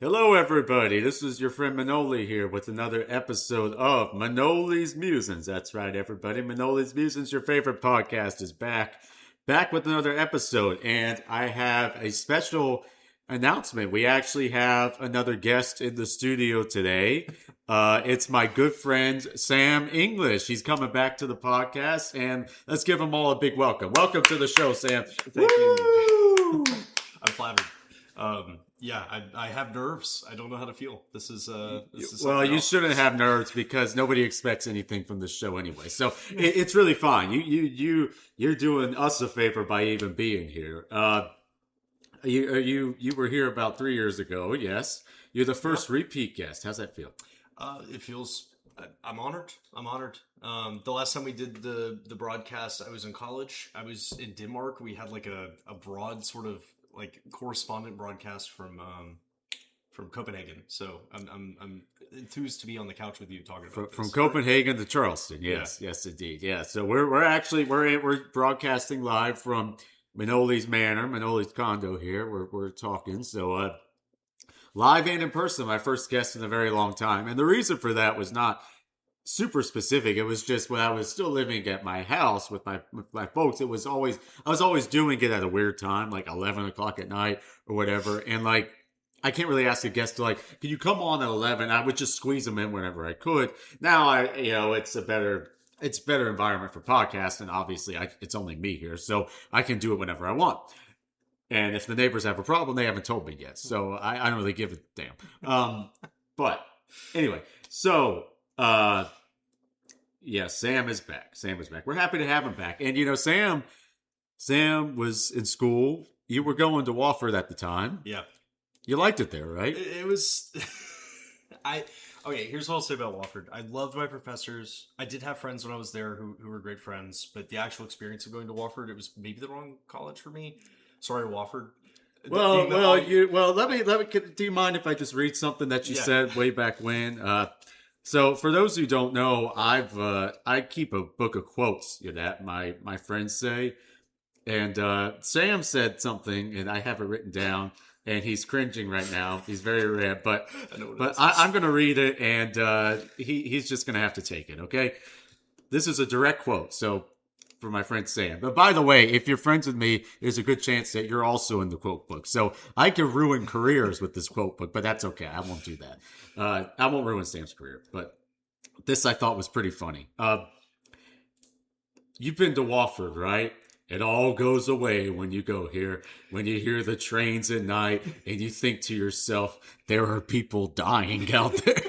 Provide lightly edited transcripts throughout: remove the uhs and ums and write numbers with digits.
Hello, everybody. This is your friend Manoli here with another episode of Manoli's Musings. That's right, everybody. Manoli's Musings, your favorite podcast, is back with another episode. And I have a special announcement. We actually have another guest in the studio today. It's my good friend Sam English. He's coming back to the podcast, and let's give them all a big welcome. Welcome to the show, Sam. Thank Woo! you. I'm flattered. I have nerves. I don't know how to feel. This is Well, something you else. shouldn't have nerves because nobody expects anything from the show anyway. So it's really fine. You're doing us a favor by even being here. You were here about 3 years ago. Yes, you're the first repeat guest. How's that feel? It feels. I'm honored. I'm honored. The last time we did the broadcast, I was in college. I was in Denmark. We had like a broad sort of like correspondent broadcast from Copenhagen. So I'm enthused to be on the couch with you talking about From this. Copenhagen to Charleston. Yes, yes, indeed. Yeah. So we're broadcasting live from Manoli's Manor, Manoli's condo here. We're talking. So live and in person, my first guest in a very long time. And the reason for that was not super specific. It was just when I was still living at my house with my folks. I was always doing it at a weird time, like 11 o'clock at night or whatever. And like I can't really ask a guest to like, can you come on at 11? I would just squeeze them in whenever I could. Now it's a better environment for podcasts, and obviously it's only me here, so I can do it whenever I want. And if the neighbors have a problem, they haven't told me yet, so I don't really give a damn. But anyway, so yeah, Sam is back. Sam is back. We're happy to have him back. And Sam was in school. You were going to Wofford at the time. Yeah, You liked it there, right? it was. Okay. Here's what I'll say about Wofford. I loved my professors. I did have friends when I was there who were great friends, but the actual experience of going to Wofford, it was maybe the wrong college for me. Sorry, Wofford. Let me. Do you mind if I just read something that you Yeah. said way back when? So for those who don't know, I keep a book of quotes that my friends say, and Sam said something, and I have it written down, and he's cringing right now. He's very red, but I know what it but is. I'm gonna read it, and he's just gonna have to take it. Okay, this is a direct quote. So for my friend Sam. But by the way, if you're friends with me, there's a good chance that you're also in the quote book. So I could ruin careers with this quote book, but that's okay. I won't do that. I won't ruin Sam's career. But this I thought was pretty funny. You've been to Wofford, right? It all goes away when you go here. When you hear the trains at night and you think to yourself, there are people dying out there.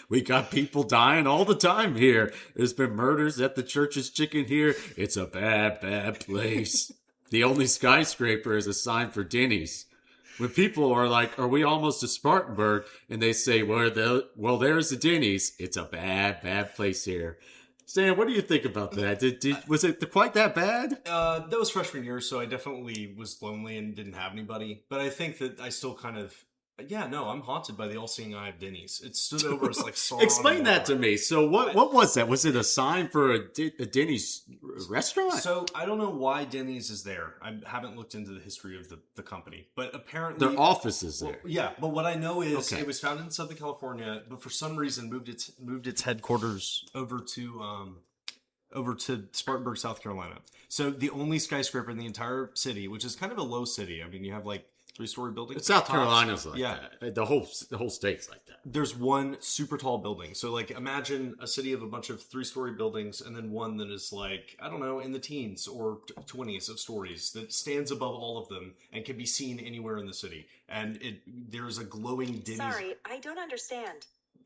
We got people dying all the time here. There's been murders at the Church's Chicken here. It's a bad, bad place. The only skyscraper is a sign for Denny's. When people are like, are we almost to Spartanburg? And they say, well, there's the Denny's. It's a bad, bad place here. Sam, what do you think about that? Was it quite that bad? That was freshman year, so I definitely was lonely and didn't have anybody. But I think that I still kind of, yeah, no, I'm haunted by the all-seeing eye of Denny's. It stood over as like Sauron. Explain that to me. So what was that? Was it a sign for a Denny's restaurant? So I don't know why Denny's is there. I haven't looked into the history of the company, but apparently Their office is there. yeah, but what I know is Okay. it was founded in Southern California, but for some reason moved its headquarters over to Spartanburg, South Carolina. So the only skyscraper in the entire city, which is kind of a low city. I mean, you have like 3-story buildings. South tops. Carolina's like Yeah. that. The whole state's like that. There's one super tall building. So like imagine a city of a bunch of 3-story buildings and then one that is like, I don't know, in the teens or 20s of stories that stands above all of them and can be seen anywhere in the city. And there's a glowing Denny's. Sorry, I don't understand.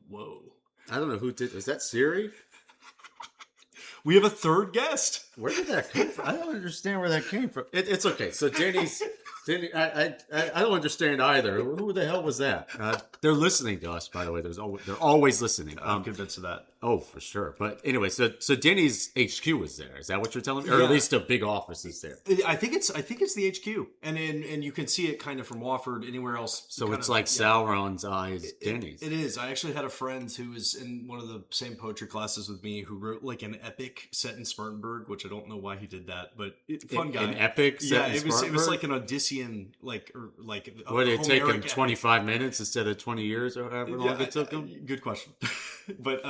Whoa. I don't know who did. Is that Siri? We have a third guest. Where did that come from? I don't understand where that came from. It's okay. So Denny's. I don't understand either. Who the hell was that? They're listening to us, by the way. They're always listening. I'm convinced of that. Oh, for sure. But anyway, so Denny's HQ is there. Is that what you're telling me? Or Yeah. at least a big office is there. I think it's the HQ, and you can see it kind of from Wofford. Anywhere else, So kind it's of, like yeah. Sauron's eyes, Denny's. It is. I actually had a friend who was in one of the same poetry classes with me who wrote like an epic set in Spartanburg, which which I don't know why he did that, but fun guy. An epic. Yeah, it was like an Odyssean, like What did it take him? Homeric 25 minutes instead of 20 years, or however long it took him. Good question. But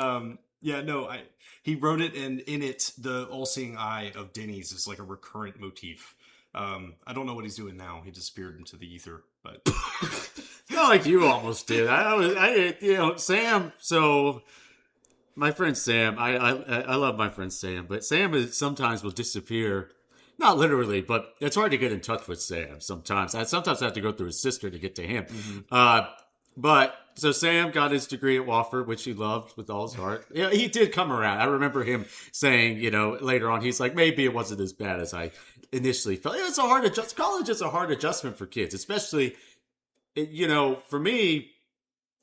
he wrote it, and in it, the all-seeing eye of Denny's is like a recurrent motif. I don't know what he's doing now. He disappeared into the ether, but Not like you almost did. Sam. So my friend Sam, I love my friend Sam, but Sam sometimes will disappear. Not literally, but it's hard to get in touch with Sam sometimes. I sometimes have to go through his sister to get to him. But so Sam got his degree at Wofford, which he loved with all his heart. Yeah, he did come around. I remember him saying, later on, he's like, maybe it wasn't as bad as I initially felt. It's a hard adjustment. College is a hard adjustment for kids, especially, for me.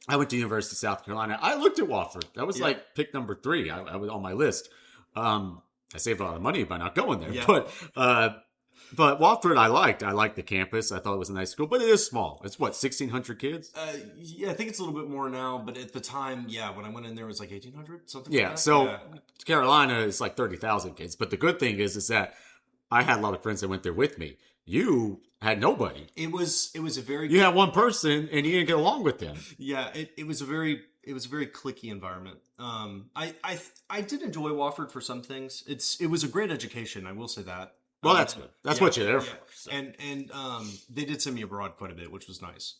I went to University of South Carolina. I looked at Wofford. That was like pick number 3. I was on my list. I saved a lot of money by not going there, but Wofford I liked. I liked the campus. I thought it was a nice school, but it is small. It's 1,600 kids? I think it's a little bit more now, but at the time, when I went in there, it was like 1,800, something like that. So Carolina is like 30,000 kids, but the good thing is that I had a lot of friends that went there with me. You had nobody. It was a very... You had one person, and you didn't get along with them. Yeah, it was a very cliquey environment. I did enjoy Wofford for some things. It was a great education, I will say that. Well, that's good. That's what you're there for. So. And they did send me abroad quite a bit, which was nice.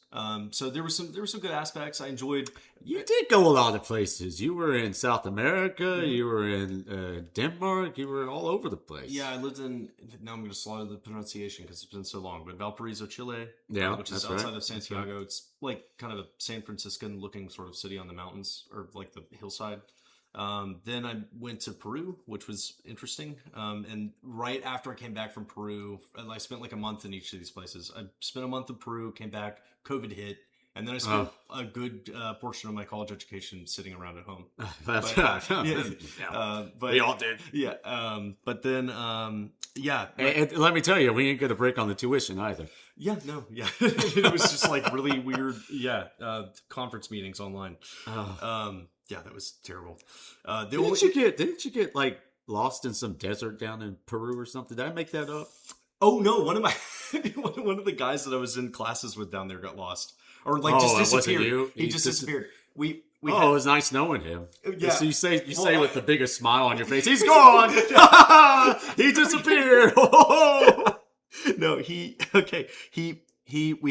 So there were some good aspects I enjoyed. You did go a lot of places. You were in South America. You were in Denmark. You were all over the place. Yeah, I lived in. Now I'm going to slaughter the pronunciation because it's been so long. But Valparaiso, Chile. Which is outside of Santiago. It's like kind of a San Franciscan looking sort of city on the mountains or like the hillside. Then I went to Peru, which was interesting. And right after I came back from Peru, I spent like a month in each of these places. I spent a month in Peru, came back, COVID hit, and then I spent a good portion of my college education sitting around at home. But we all did. Yeah. But then, And let me tell you, we didn't get a break on the tuition either. Yeah, no, yeah. It was just like really weird, conference meetings online. Yeah, that was terrible. Didn't you get like lost in some desert down in Peru or something? Did I make that up? Oh no, one of the guys that I was in classes with down there got lost, or like just disappeared. Wasn't you? He just disappeared. It was nice knowing him. Yeah. So you say with the biggest smile on your face, he's gone. He disappeared. No, we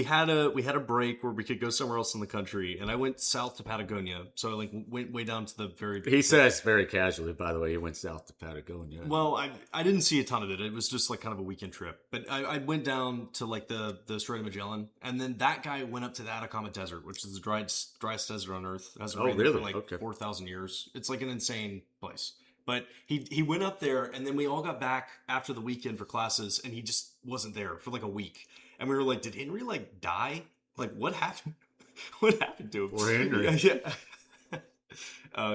had a break where we could go somewhere else in the country, and I went south to Patagonia. So I went way down to the very... He says very casually, by the way, he went south to Patagonia. Well, I didn't see a ton of it. It was just like kind of a weekend trip. But I went down to like the Strait of Magellan, and then that guy went up to the Atacama Desert, which is the driest desert on Earth. It hasn't rained for like 4,000 years. It's like an insane place. But he went up there, and then we all got back after the weekend for classes, and he just wasn't there for like a week. And we were like, did Henry like die? Like, what happened? What happened to him? Poor Henry. He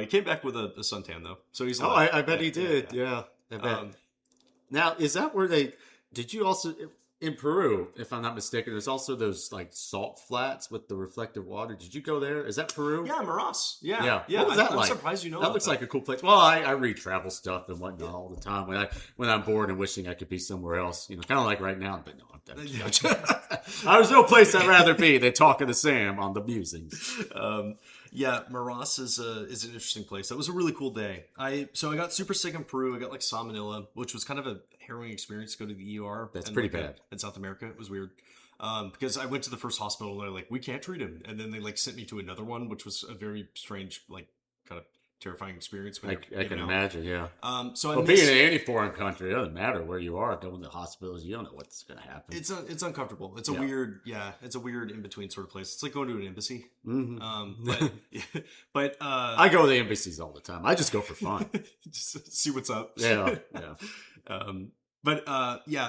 came back with a suntan though, so he's. I bet he did. Yeah, I bet. Now, is that where did you also in Peru? If I'm not mistaken, there's also those like salt flats with the reflective water. Did you go there? Is that Peru? Yeah, Maras. Yeah. What was that like? I'm surprised you know that. Looks like a cool place. Well, I read travel stuff and whatnot all the time when I'm bored and wishing I could be somewhere else. Kind of like right now. But no, there's no place I'd rather be than talking to Sam on the Musings. Maras is an interesting place. That was a really cool day. I got super sick in Peru. I got like salmonella, which was kind of a harrowing experience to go to the ER. That's pretty bad. In South America, it was weird. Because I went to the first hospital and they're like, we can't treat him. And then they like sent me to another one, which was a very strange, like kind of terrifying experience. I can imagine, yeah. So being in any foreign country, it doesn't matter where you are. Going to hospitals, you don't know what's going to happen. It's uncomfortable. It's a weird, it's a weird in between sort of place. It's like going to an embassy. Mm-hmm. But I go to the embassies all the time. I just go for fun, just see what's up. Yeah.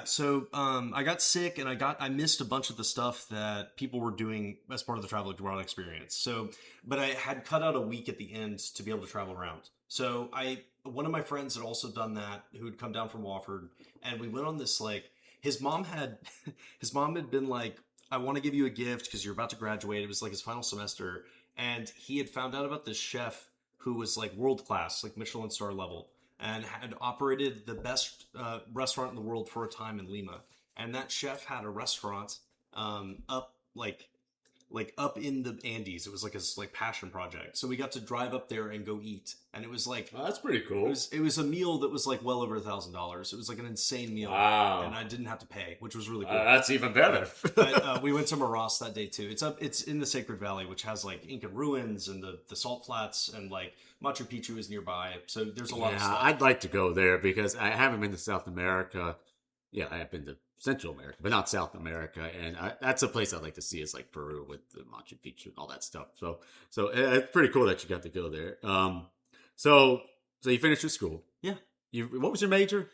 So I got sick and I missed a bunch of the stuff that people were doing as part of the travel abroad experience. So, but I had cut out a week at the end to be able to travel around. So one of my friends had also done that, who had come down from Wofford, and we went on this, like, his mom had been like, I want to give you a gift because you're about to graduate. It was like his final semester. And he had found out about this chef who was like world class, like Michelin star level. and had operated the best restaurant in the world for a time in Lima. And that chef had a restaurant up up in the Andes. It was like his passion project. So we got to drive up there and go eat, and it was like Oh, that's pretty cool. it was a meal that was like well over $1,000. It was like an insane meal, Wow. and I didn't have to pay, which was really cool. That's even better. But we went to Maras that day too. It's in the Sacred Valley, which has like Incan ruins and the salt flats, and like Machu Picchu is nearby. So there's a lot of stuff. I'd like to go there because I haven't been to South America. Yeah, I have been to Central America, but not South America, and that's a place I'd like to see. Is like Peru with the Machu Picchu and all that stuff. So it's pretty cool that you got to go there. So you finished your school. Yeah. What was your major?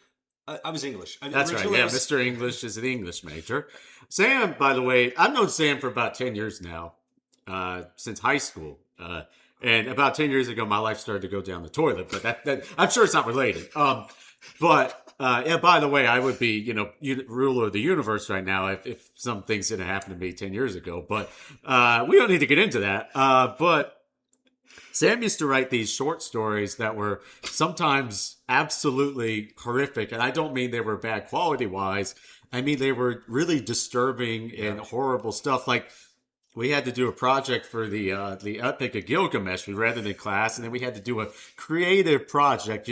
I was English. That's right. Yeah, Mr. English is an English major. Sam, by the way, I've known Sam for about 10 years now, since high school. And about 10 years ago, my life started to go down the toilet, but that I'm sure it's not related. Yeah, by the way, I would be, ruler of the universe right now if some things didn't happen to me 10 years ago. But we don't need to get into that. But Sam used to write these short stories that were sometimes absolutely horrific. And I don't mean they were bad quality-wise. I mean, they were really disturbing and horrible stuff. Like, we had to do a project for the Epic of Gilgamesh. We read it in class, and then we had to do a creative project.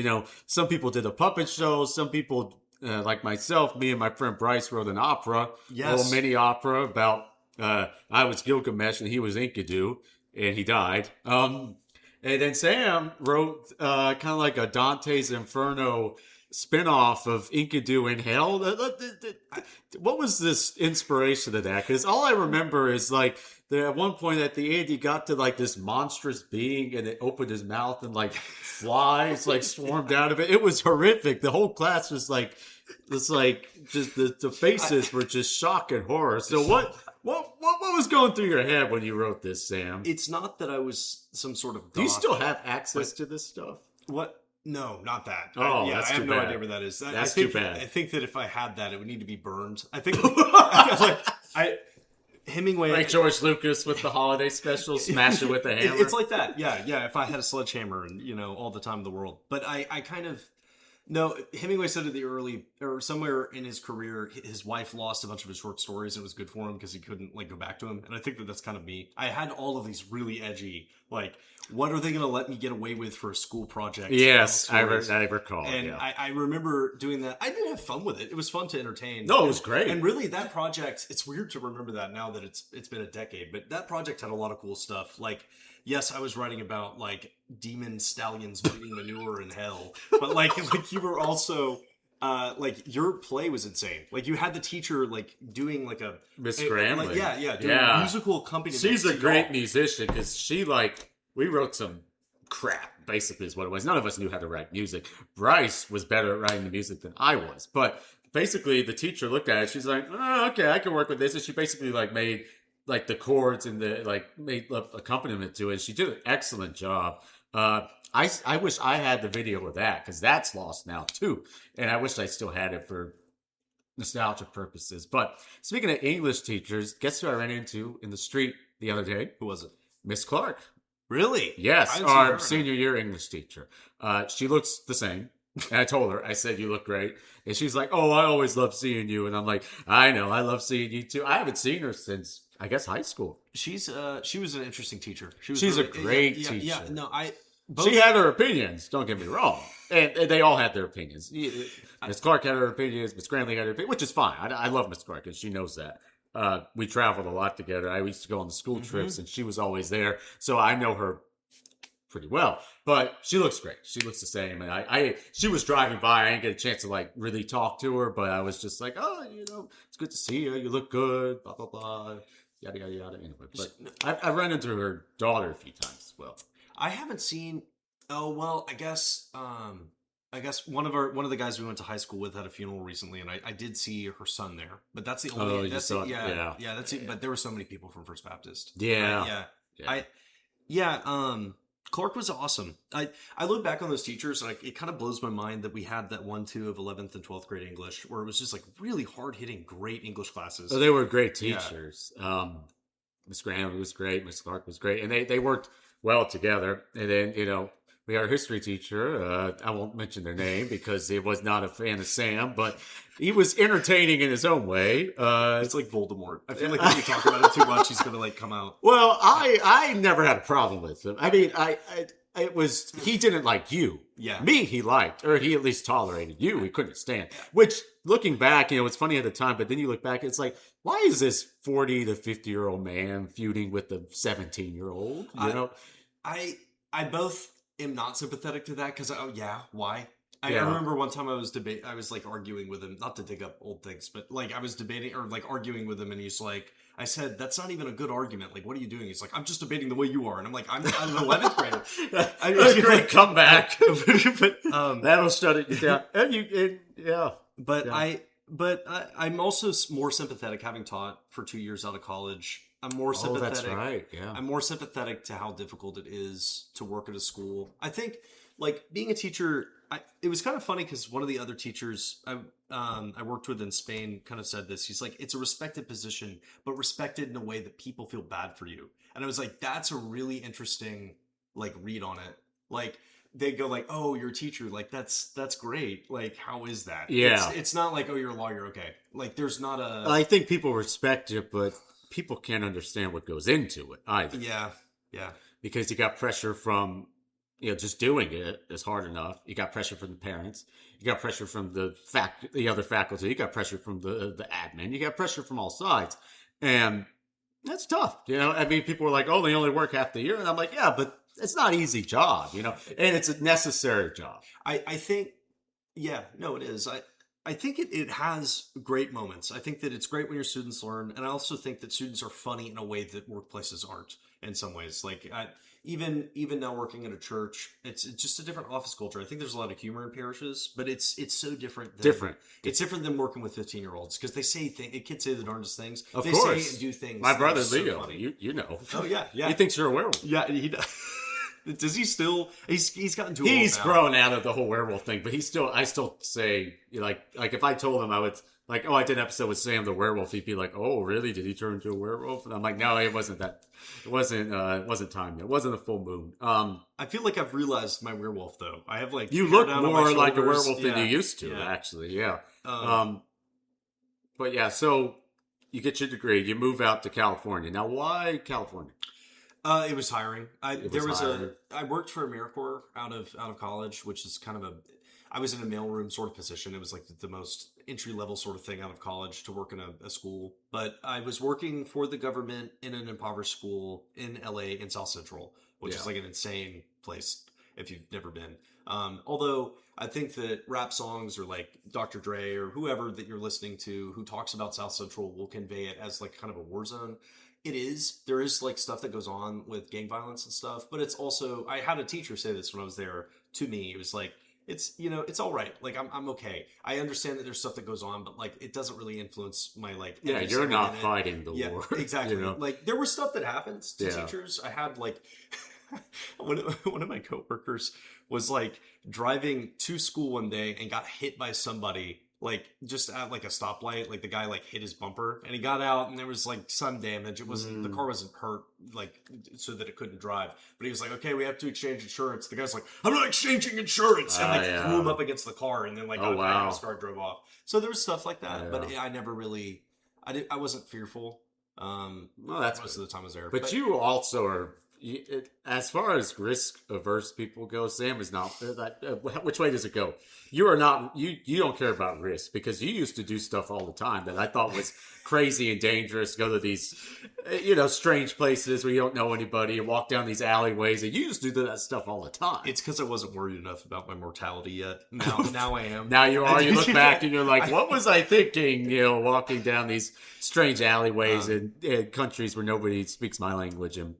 Some people did a puppet show. Some people, like myself, me and my friend Bryce, wrote an opera, a little mini opera about I was Gilgamesh and he was Enkidu, and he died. And then Sam wrote kind of like a Dante's Inferno spin-off of Enkidu in Hell. What was this inspiration of that? Because all I remember is like at one point at the end he got to like this monstrous being and it opened his mouth and like flies like swarmed out of it. It was horrific. The whole class was like just the faces were just shock and horror. So what was going through your head when you wrote this, Sam? It's not that I was some sort of goth. Do you still have access to this stuff? What? No, not that. Oh, I have have no idea where that is. That's too bad. I think that if I had that, it would need to be burned. I think Hemingway, like George Lucas with the holiday special, smash it with a hammer. It's like that. Yeah. If I had a sledgehammer and all the time in the world, but I kind of. No, Hemingway said at the early, or somewhere in his career, his wife lost a bunch of his short stories, and it was good for him because he couldn't go back to him. And I think that that's kind of me. I had all of these really edgy, what are they going to let me get away with for a school project? Yes, I recall. And yeah. I remember doing that. I did have fun with it. It was fun to entertain. No, it was great. And really, that project, it's weird to remember that now that it's been a decade, but that project had a lot of cool stuff. Yes, I was writing about demon stallions bleeding manure in hell, but you were also your play was insane. You had the teacher doing a Miss Gramley, doing a musical accompaniment. She's a great musician because she we wrote some crap. Basically, is what it was. None of us knew how to write music. Bryce was better at writing the music than I was, but basically the teacher looked at it. She's like, "Oh, okay, I can work with this," and she basically made the chords and the made accompaniment to it. She did an excellent job. I wish I had the video of that because that's lost now too, and I wish I still had it for nostalgia purposes. But speaking of English teachers, guess who I ran into in the street the other day? Who was it? Miss Clark. Really? Yes, our senior year English teacher. She looks the same. And I told her, I said, "You look great." And she's like, "Oh, I always love seeing you." And I'm like, "I know, I love seeing you too." I haven't seen her since, I guess, high school. She was an interesting teacher. She's a great teacher. Yeah, no, she had her opinions, don't get me wrong. And they all had their opinions. Miss Clark had her opinions, Miss Granley had her opinions, which is fine. I love Miss Clark, and she knows that. We traveled a lot together. I used to go on the school trips, and she was always there. So I know her pretty well. But she looks great. She looks the same. And she was driving by. I didn't get a chance to really talk to her, but I was just like, "Oh, it's good to see you. You look good, blah, blah, blah, yada, yada, yada." Anyway, but I've run into her daughter a few times as well. I haven't seen. Oh well, I guess one of the guys we went to high school with had a funeral recently, and I did see her son there. But that's the only. Oh, you saw it? Yeah. That's it. But there were so many people from First Baptist. Yeah. Clark was awesome. I look back on those teachers, and it kind of blows my mind that we had that 1-2 of 11th and 12th grade English, where it was just really hard hitting, great English classes. So they were great teachers. Yeah. Miss Graham was great. Miss Clark was great, and they worked well together. And then we we had a history teacher. I won't mention their name because he was not a fan of Sam, but he was entertaining in his own way. It's like Voldemort. I feel like if you talk about it too much, he's gonna like come out. Well, I never had a problem with him. I mean, it was he didn't like you. Yeah. Me, he liked, or he at least tolerated. You, he couldn't stand. Which, looking back, it's funny at the time, but then you look back, it's like, why is this 40 to 50-year-old man feuding with the 17-year-old? You know? I both am not sympathetic to that because why? I Yeah. remember one time I was like arguing with him, not to dig up old things, but like I was debating or like arguing with him, and he's like, I said, that's not even a good argument. Like, what are you doing? He's like, I'm just debating the way you are, and I'm like, I'm an 11th grader. That's a great comeback. but That'll shut you down. I'm also more sympathetic, having taught for 2 years out of college. I'm more sympathetic. Oh, that's right. Yeah. I'm more sympathetic to how difficult it is to work at a school. I think, like, being a teacher, it was kind of funny because one of the other teachers I worked with in Spain kind of said this. He's like, it's a respected position, but respected in a way that people feel bad for you. And I was like, that's a really interesting, like, read on it. Like, they go like, oh, you're a teacher. Like, that's great. Like, how is that? Yeah. It's not like, oh, you're a lawyer. Okay. Like, there's not a... I think people respect it, but people can't understand what goes into it either. Yeah. Because you got pressure from, just doing it is hard enough. You got pressure from the parents. You got pressure from the other faculty. You got pressure from the admin. You got pressure from all sides. And that's tough. I mean, people were like, oh, they only work half the year. And I'm like, yeah, but it's not an easy job, and it's a necessary job. I think, no, it is. I think it has great moments. I think that it's great when your students learn. And I also think that students are funny in a way that workplaces aren't in some ways. Like, even now working at a church, it's just a different office culture. I think there's a lot of humor in parishes, but it's so different. It's different than working with 15-year-olds because they say kids say the darndest things. Of they course. say and do things. My brother so Leo, funny. you know. Oh yeah. He thinks you're a werewolf. Yeah, he does. Does he still? He's gotten to. He's grown out of the whole werewolf thing, but I still say like if I told him I would like, oh, I did an episode with Sam the werewolf, he'd be like, oh, really? Did he turn into a werewolf? And I'm like, no, it wasn't that. It wasn't time yet. It wasn't a full moon. I feel like I've realized my werewolf though. I have like you look more like a werewolf than Yeah. you used to, actually. Yeah. But yeah, so you get your degree, you move out to California. Now, why California? It was hiring. I worked for AmeriCorps out of college, which is kind of I was in a mailroom sort of position. It was like the most entry level sort of thing out of college to work in a school. But I was working for the government in an impoverished school in LA in South Central, which is like an insane place if you've never been. Although I think that rap songs or like Dr. Dre or whoever that you're listening to who talks about South Central will convey it as like kind of a war zone. It is. There is like stuff that goes on with gang violence and stuff, but it's also, I had a teacher say this when I was there to me. It was like, it's, it's all right. Like I'm okay. I understand that there's stuff that goes on, but like, it doesn't really influence my like, you're not fighting the war. Exactly. Like there was stuff that happens to teachers. I had like, one of my coworkers was like driving to school one day and got hit by somebody like just at like a stoplight. Like the guy like hit his bumper and he got out and there was like some damage. It wasn't the car wasn't hurt like so that it couldn't drive, but he was like, okay, we have to exchange insurance. The guy's like, I'm not exchanging insurance, and like threw him up against the car and then like got out of his car, drove off. So there was stuff like that, but I never really I wasn't fearful. Well, that's most of the time I was there, but you also are. As far as risk averse people go, Sam is not. Which way does it go? You are not. You don't care about risk because you used to do stuff all the time that I thought was crazy and dangerous. Go to these, strange places where you don't know anybody and walk down these alleyways. And you used to do that stuff all the time. It's because I wasn't worried enough about my mortality yet. Now I am. Now you are. You look back and you're like, what was I thinking? Walking down these strange alleyways in countries where nobody speaks my language and.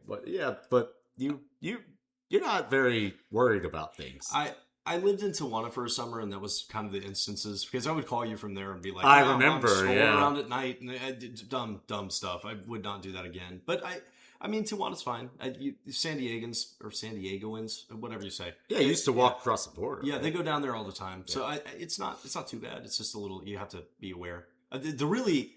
But you're not very worried about things. I lived in Tijuana for a summer, and that was kind of the instances because I would call you from there and be like, I remember, I'm strolling around at night and I did dumb stuff. I would not do that again. But I mean, Tijuana's fine. San Diegoans, whatever you say. Yeah, you used to walk across the border. Yeah, right? They go down there all the time. Yeah. So it's not too bad. It's just a little. You have to be aware. The really.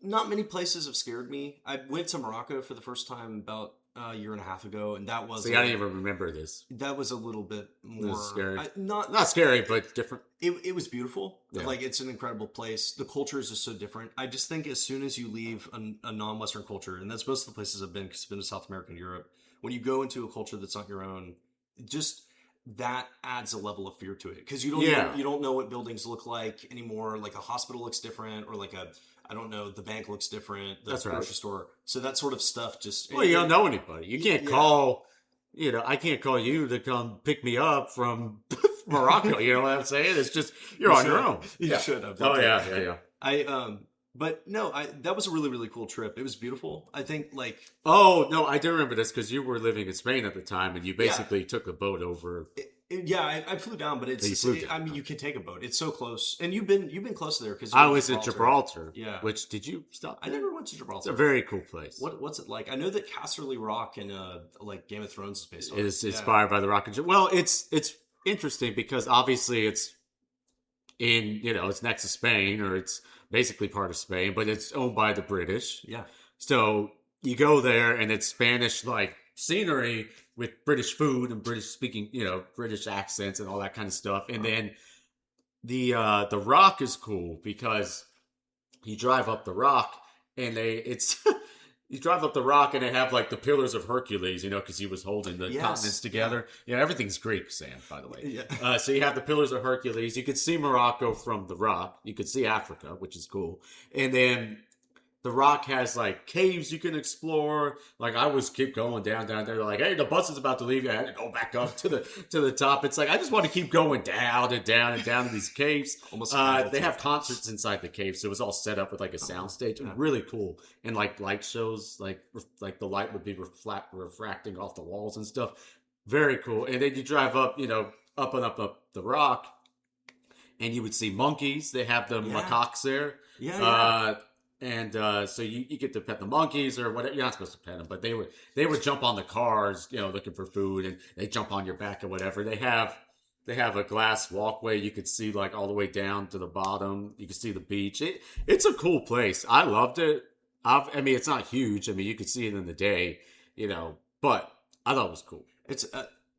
Not many places have scared me. I went to Morocco for the first time about a year and a half ago, and that was See, I didn't even remember this. that was a little bit more This is scary. not Scary, but different. It was beautiful. Yeah. Like, it's an incredible place. The culture is just so different. I just think as soon as you leave a non-Western culture, and that's most of the places I've been, because I've been to South America and Europe, when you go into a culture that's not your own, just that adds a level of fear to it, because you don't know what buildings look like anymore. Like, a hospital looks different, or like I don't know, the bank looks different, the That's right. grocery store. So that sort of stuff just... Well, you don't know anybody. You can't call, I can't call you to come pick me up from Morocco. You know what I'm saying? It's just, you're on your own. You should have. Oh, yeah. But no, that was a really, really cool trip. It was beautiful. I think, like... Oh, no, I do remember this, because you were living in Spain at the time, and you basically took a boat over... I flew down, but I mean, you can take a boat. It's so close, and you've been close there because I was at Gibraltar. Yeah, which did you stop there? I never went to Gibraltar. It's a very cool place. What's it like? I know that Casterly Rock and like Game of Thrones is based on. It is inspired by the Rock and Well, it's interesting because obviously it's it's next to Spain, or it's basically part of Spain, but it's owned by the British. Yeah. So you go there, and it's Spanish like scenery with British food and British speaking, British accents and all that kind of stuff. And then the Rock is cool because you drive up the Rock, and you drive up the Rock, and they have like the Pillars of Hercules, because he was holding the continents together. Yeah, everything's Greek, Sam, by the way. Yeah. So you have the Pillars of Hercules. You could see Morocco from the Rock. You could see Africa, which is cool. And then the Rock has like caves you can explore. Like, I was keep going down there. They're like, hey, the bus is about to leave. I had to go back up to the top. It's like, I just want to keep going down and down and down to these caves. They have concerts inside the cave, so it was all set up with like a sound stage. It was really cool. And like light shows, like the light would be refracting off the walls and stuff. Very cool. And then you drive up, up and up the Rock, and you would see monkeys. They have the macaques there. And so you get to pet the monkeys or whatever. You're not supposed to pet them, but they would jump on the cars, looking for food, and they jump on your back or whatever. They have a glass walkway you could see like all the way down to the bottom. You can see the beach. It's a cool place. I loved it. I mean, it's not huge. I mean, you could see it in the day, but I thought it was cool. It's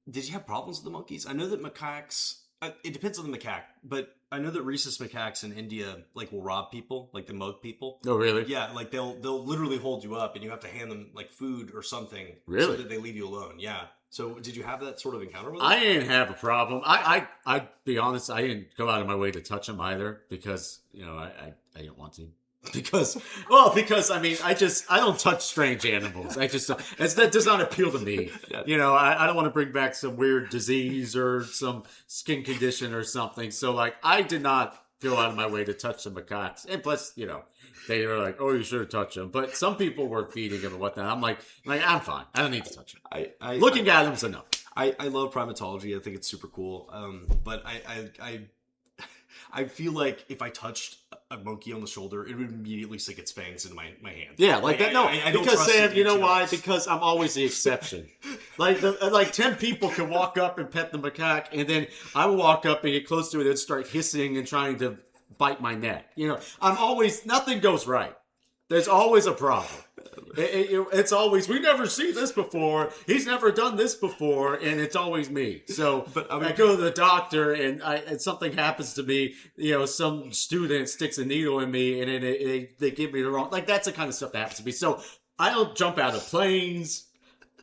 did you have problems with the monkeys? I know that macaques. It depends on the macaque, but I know that rhesus macaques in India like will rob people, like they mug people. Oh, really? Yeah, like they'll literally hold you up, and you have to hand them like food or something, really, so that they leave you alone. Yeah. So did you have that sort of encounter with them? I didn't have a problem. I'd be honest, I didn't go out of my way to touch them either because I didn't want to. Because I mean, I don't touch strange animals. That does not appeal to me. I don't want to bring back some weird disease or some skin condition or something. So like, I did not go out of my way to touch the macaques. And plus, they were like, oh, you should have touched them. But some people were feeding them and whatnot. I'm like, I'm fine. I don't need to touch them. Looking at them's enough. I love primatology. I think it's super cool. But I feel like if I touched a monkey on the shoulder, it would immediately stick its fangs into my hand. Yeah, like that. No, I don't because trust Sam, it, you know why? Because I'm always the exception. like 10 people can walk up and pet the macaque, and then I will walk up and get close to it and start hissing and trying to bite my neck. Nothing goes right. There's always a problem. It's always, we never see this before. He's never done this before, and it's always me. So I go to the doctor, and something happens to me. Some student sticks a needle in me, and they give me the wrong. Like, that's the kind of stuff that happens to me. So I don't jump out of planes.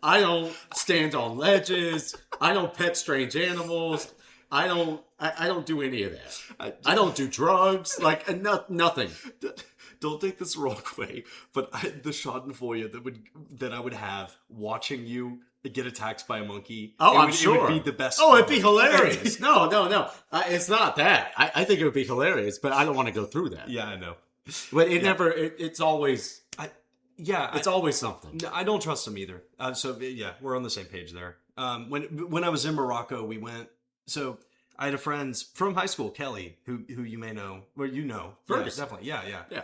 I don't stand on ledges. I don't pet strange animals. I don't do any of that. I don't do drugs. Like, nothing. Don't take this the wrong way, but the schadenfreude that I would have watching you get attacked by a monkey. I'm sure. It would be the best. Oh, it'd be hilarious. No. It's not that. I think it would be hilarious, but I don't want to go through that. Yeah, I know. But it's always... it's always something. No, I don't trust them either. So yeah, we're on the same page there. When I was in Morocco, we went... So... I had a friend from high school, Kelly, who you may know, or Fergus. Yeah, definitely, yeah.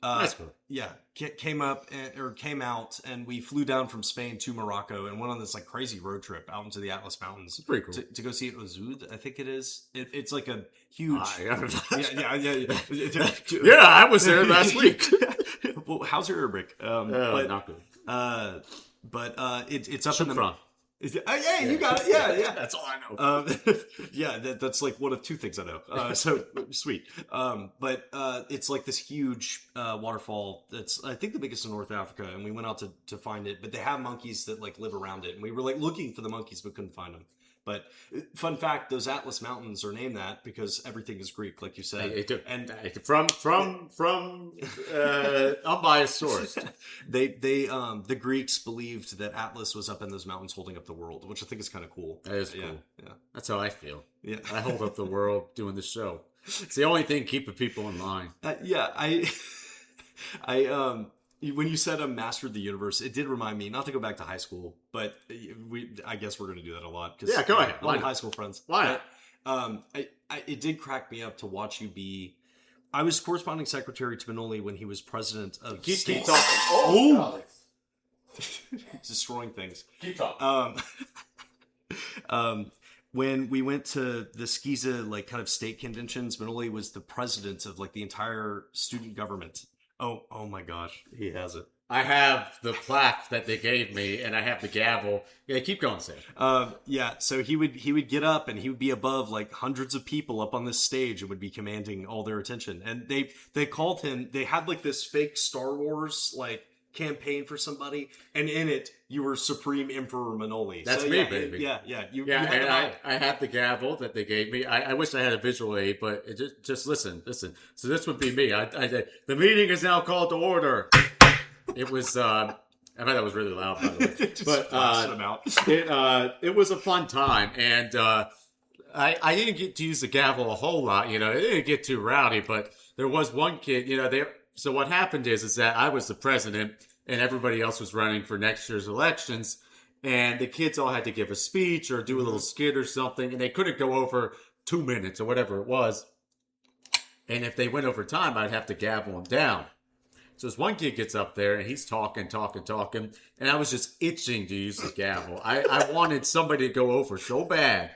High school. Yeah, came out, and we flew down from Spain to Morocco and went on this like crazy road trip out into the Atlas Mountains. Pretty cool. To go see Ozoud, I think it is. It's like a huge. Yeah. Yeah, I was there last week. Well, how's your Arabic? Not good. But it's up Shook in the. from. Yeah, you got it. Yeah. That's all I know. Yeah, that's like one of two things I know. So sweet. But it's like this huge waterfall that's I think the biggest in North Africa, and we went out to find it. But they have monkeys that like live around it, and we were like looking for the monkeys but couldn't find them. But fun fact, those Atlas Mountains are named that because everything is Greek, like you said. And from unbiased source. The Greeks believed that Atlas was up in those mountains holding up the world, which I think is kind of cool. That is cool. Yeah. That's how I feel. Yeah. I hold up the world doing the show. It's the only thing keeping people in line. When you said I mastered the universe, it did remind me not to go back to high school, but I guess we're going to do that a lot. Yeah, go ahead. Why high school friends? Why not? It did crack me up to watch you be. I was corresponding secretary to Manoli when he was president of. Keep talking. Oh, destroying things. Keep talking. When we went to the Skiza like kind of state conventions, Manoli was the president of like the entire student government. Oh my gosh, he has it. I have the plaque that they gave me, and I have the gavel. Yeah, keep going, Sam. Yeah, so he would get up, and he would be above like hundreds of people up on this stage, and would be commanding all their attention. And they called him. They had like this fake Star Wars like campaign for somebody, and in it you were Supreme Emperor Manoli. That's so, me, yeah, baby. You and I have the gavel that they gave me. I wish I had a visual aid, but just listen. So this would be me. The meeting is now called to order. It was. I bet that was really loud, by the way. But it was a fun time, and I didn't get to use the gavel a whole lot. It didn't get too rowdy, but there was one kid. So what happened is that I was the president and everybody else was running for next year's elections, and the kids all had to give a speech or do a little skit or something, and they couldn't go over 2 minutes or whatever it was. And if they went over time, I'd have to gavel them down. So this one kid gets up there and he's talking, and I was just itching to use the gavel. I wanted somebody to go over so bad.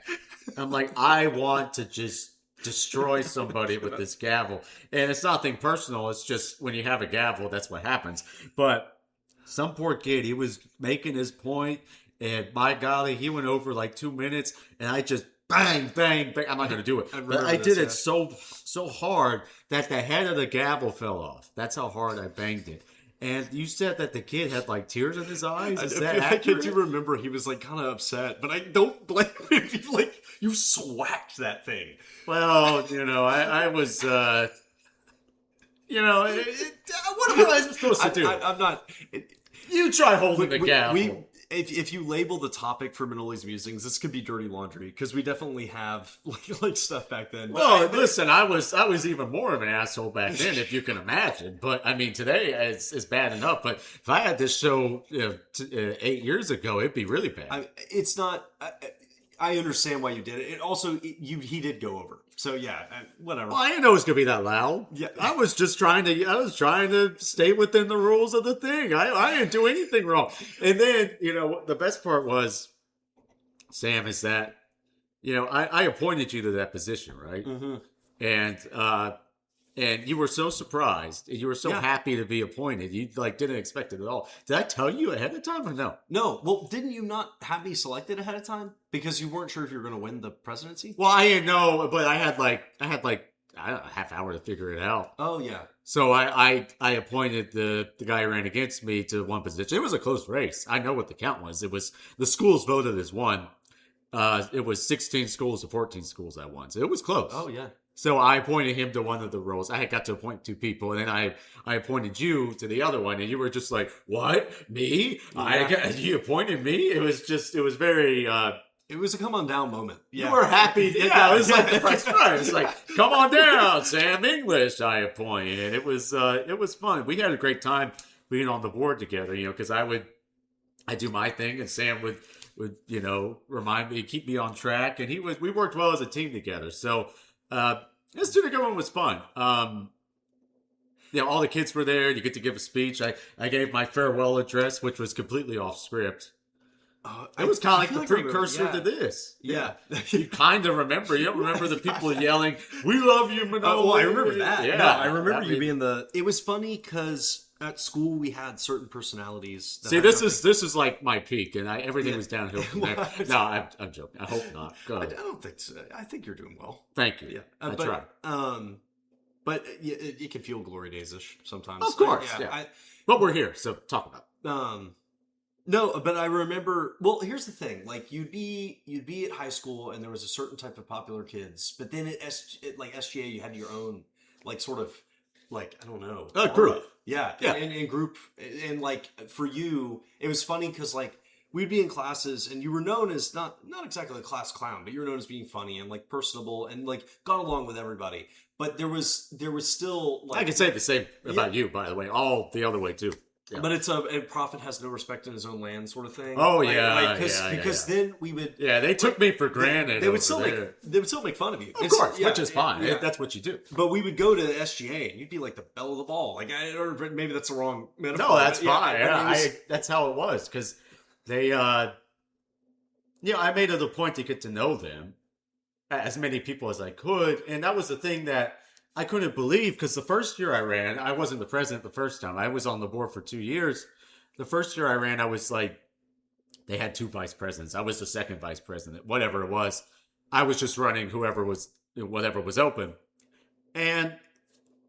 I'm like, I want to just destroy somebody with this gavel. And it's nothing personal. It's just when you have a gavel, that's what happens. But some poor kid, he was making his point, and by golly, he went over like 2 minutes, and I just bang, bang, bang. I'm not going to do it. But I did it so hard that the head of the gavel fell off. That's how hard I banged it. And you said that the kid had like tears in his eyes. Is that accurate? I do remember he was like kind of upset, but I don't blame him. You swacked that thing. Well, I was, what am I supposed to do? I'm not. You try holding the gavel. If you label the topic for Manoli's Musings, this could be dirty laundry because we definitely have like stuff back then. Well, listen, I was even more of an asshole back then, if you can imagine. But I mean, today it's bad enough. But if I had this show 8 years ago, it'd be really bad. It's not. I understand why you did it. It also he did go over. So yeah, whatever. Well, I didn't know it was gonna be that loud. Yeah, I was trying to stay within the rules of the thing. I didn't do anything wrong. And then the best part was, Sam, is that I appointed you to that position, right? Mm-hmm. And you were so surprised. You were so happy to be appointed. You didn't expect it at all. Did I tell you ahead of time or no? No. Well, didn't you not have me selected ahead of time because you weren't sure if you were going to win the presidency? Well, I didn't know, but I had I don't know, a half hour to figure it out. Oh yeah. So I appointed the guy who ran against me to one position. It was a close race. I know what the count was. It was the schools voted as one. It was 16 schools to 14 schools that won. So it was close. Oh yeah. So I appointed him to one of the roles. I had got to appoint 2 people, and then I appointed you to the other one, and you were just like, "What? Me? Yeah. You appointed me?" It was very. It was a come on down moment. Yeah. You were happy. Yeah, it was like the Price Right. It was like, "Come on down, Sam English." I appointed, and it was fun. We had a great time being on the board together. Because I do my thing, and Sam would remind me, keep me on track, and we worked well as a team together. So. This student government was fun. All the kids were there. You get to give a speech. I gave my farewell address, which was completely off script. It was kind of like the precursor to this. Yeah. You kind of remember. You don't remember the people yelling, "We love you, Manoli." I remember that. Yeah. No, I remember you being the... It was funny because at school we had certain personalities. That See, had this nothing- is like my peak, and everything was downhill from there. Well, No, I'm joking. I hope not. Go I ahead. don't think so. I think you're doing well. Thank you. Yeah, I but, try. But it can feel glory days-ish sometimes. Of course, yeah. But we're here, so talk about it. No, but I remember. Well, here's the thing: like you'd be at high school, and there was a certain type of popular kids. But then at SGA, you had your own like sort of like I don't know Group. Yeah. And group, and like for you, it was funny because like we'd be in classes, and you were known as not exactly a class clown, but you were known as being funny and like personable and like got along with everybody. But there was still like I can say the same about you, by the way. All the other way too. Yeah. But it's a prophet has no respect in his own land sort of thing. Oh Like, yeah, because then we would they took me for granted. They would still make fun of you, of course, which is fine. Yeah. That's what you do. But we would go to the SGA and you'd be like the belle of the ball, like or maybe that's the wrong metaphor. No, that's but fine. Yeah, that's how it was because they, I made it a point to get to know them, as many people as I could, and that was the thing that I couldn't believe because the first year I ran, I wasn't the president the first time. I was on the board for 2 years. The first year I ran, I was like, they had 2 vice presidents. I was the second vice president, whatever it was. I was just running whatever was open. And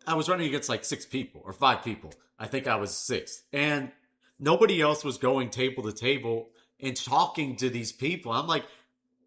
I was running against like 6 people or 5 people. I think I was 6th. And nobody else was going table to table and talking to these people. I'm like,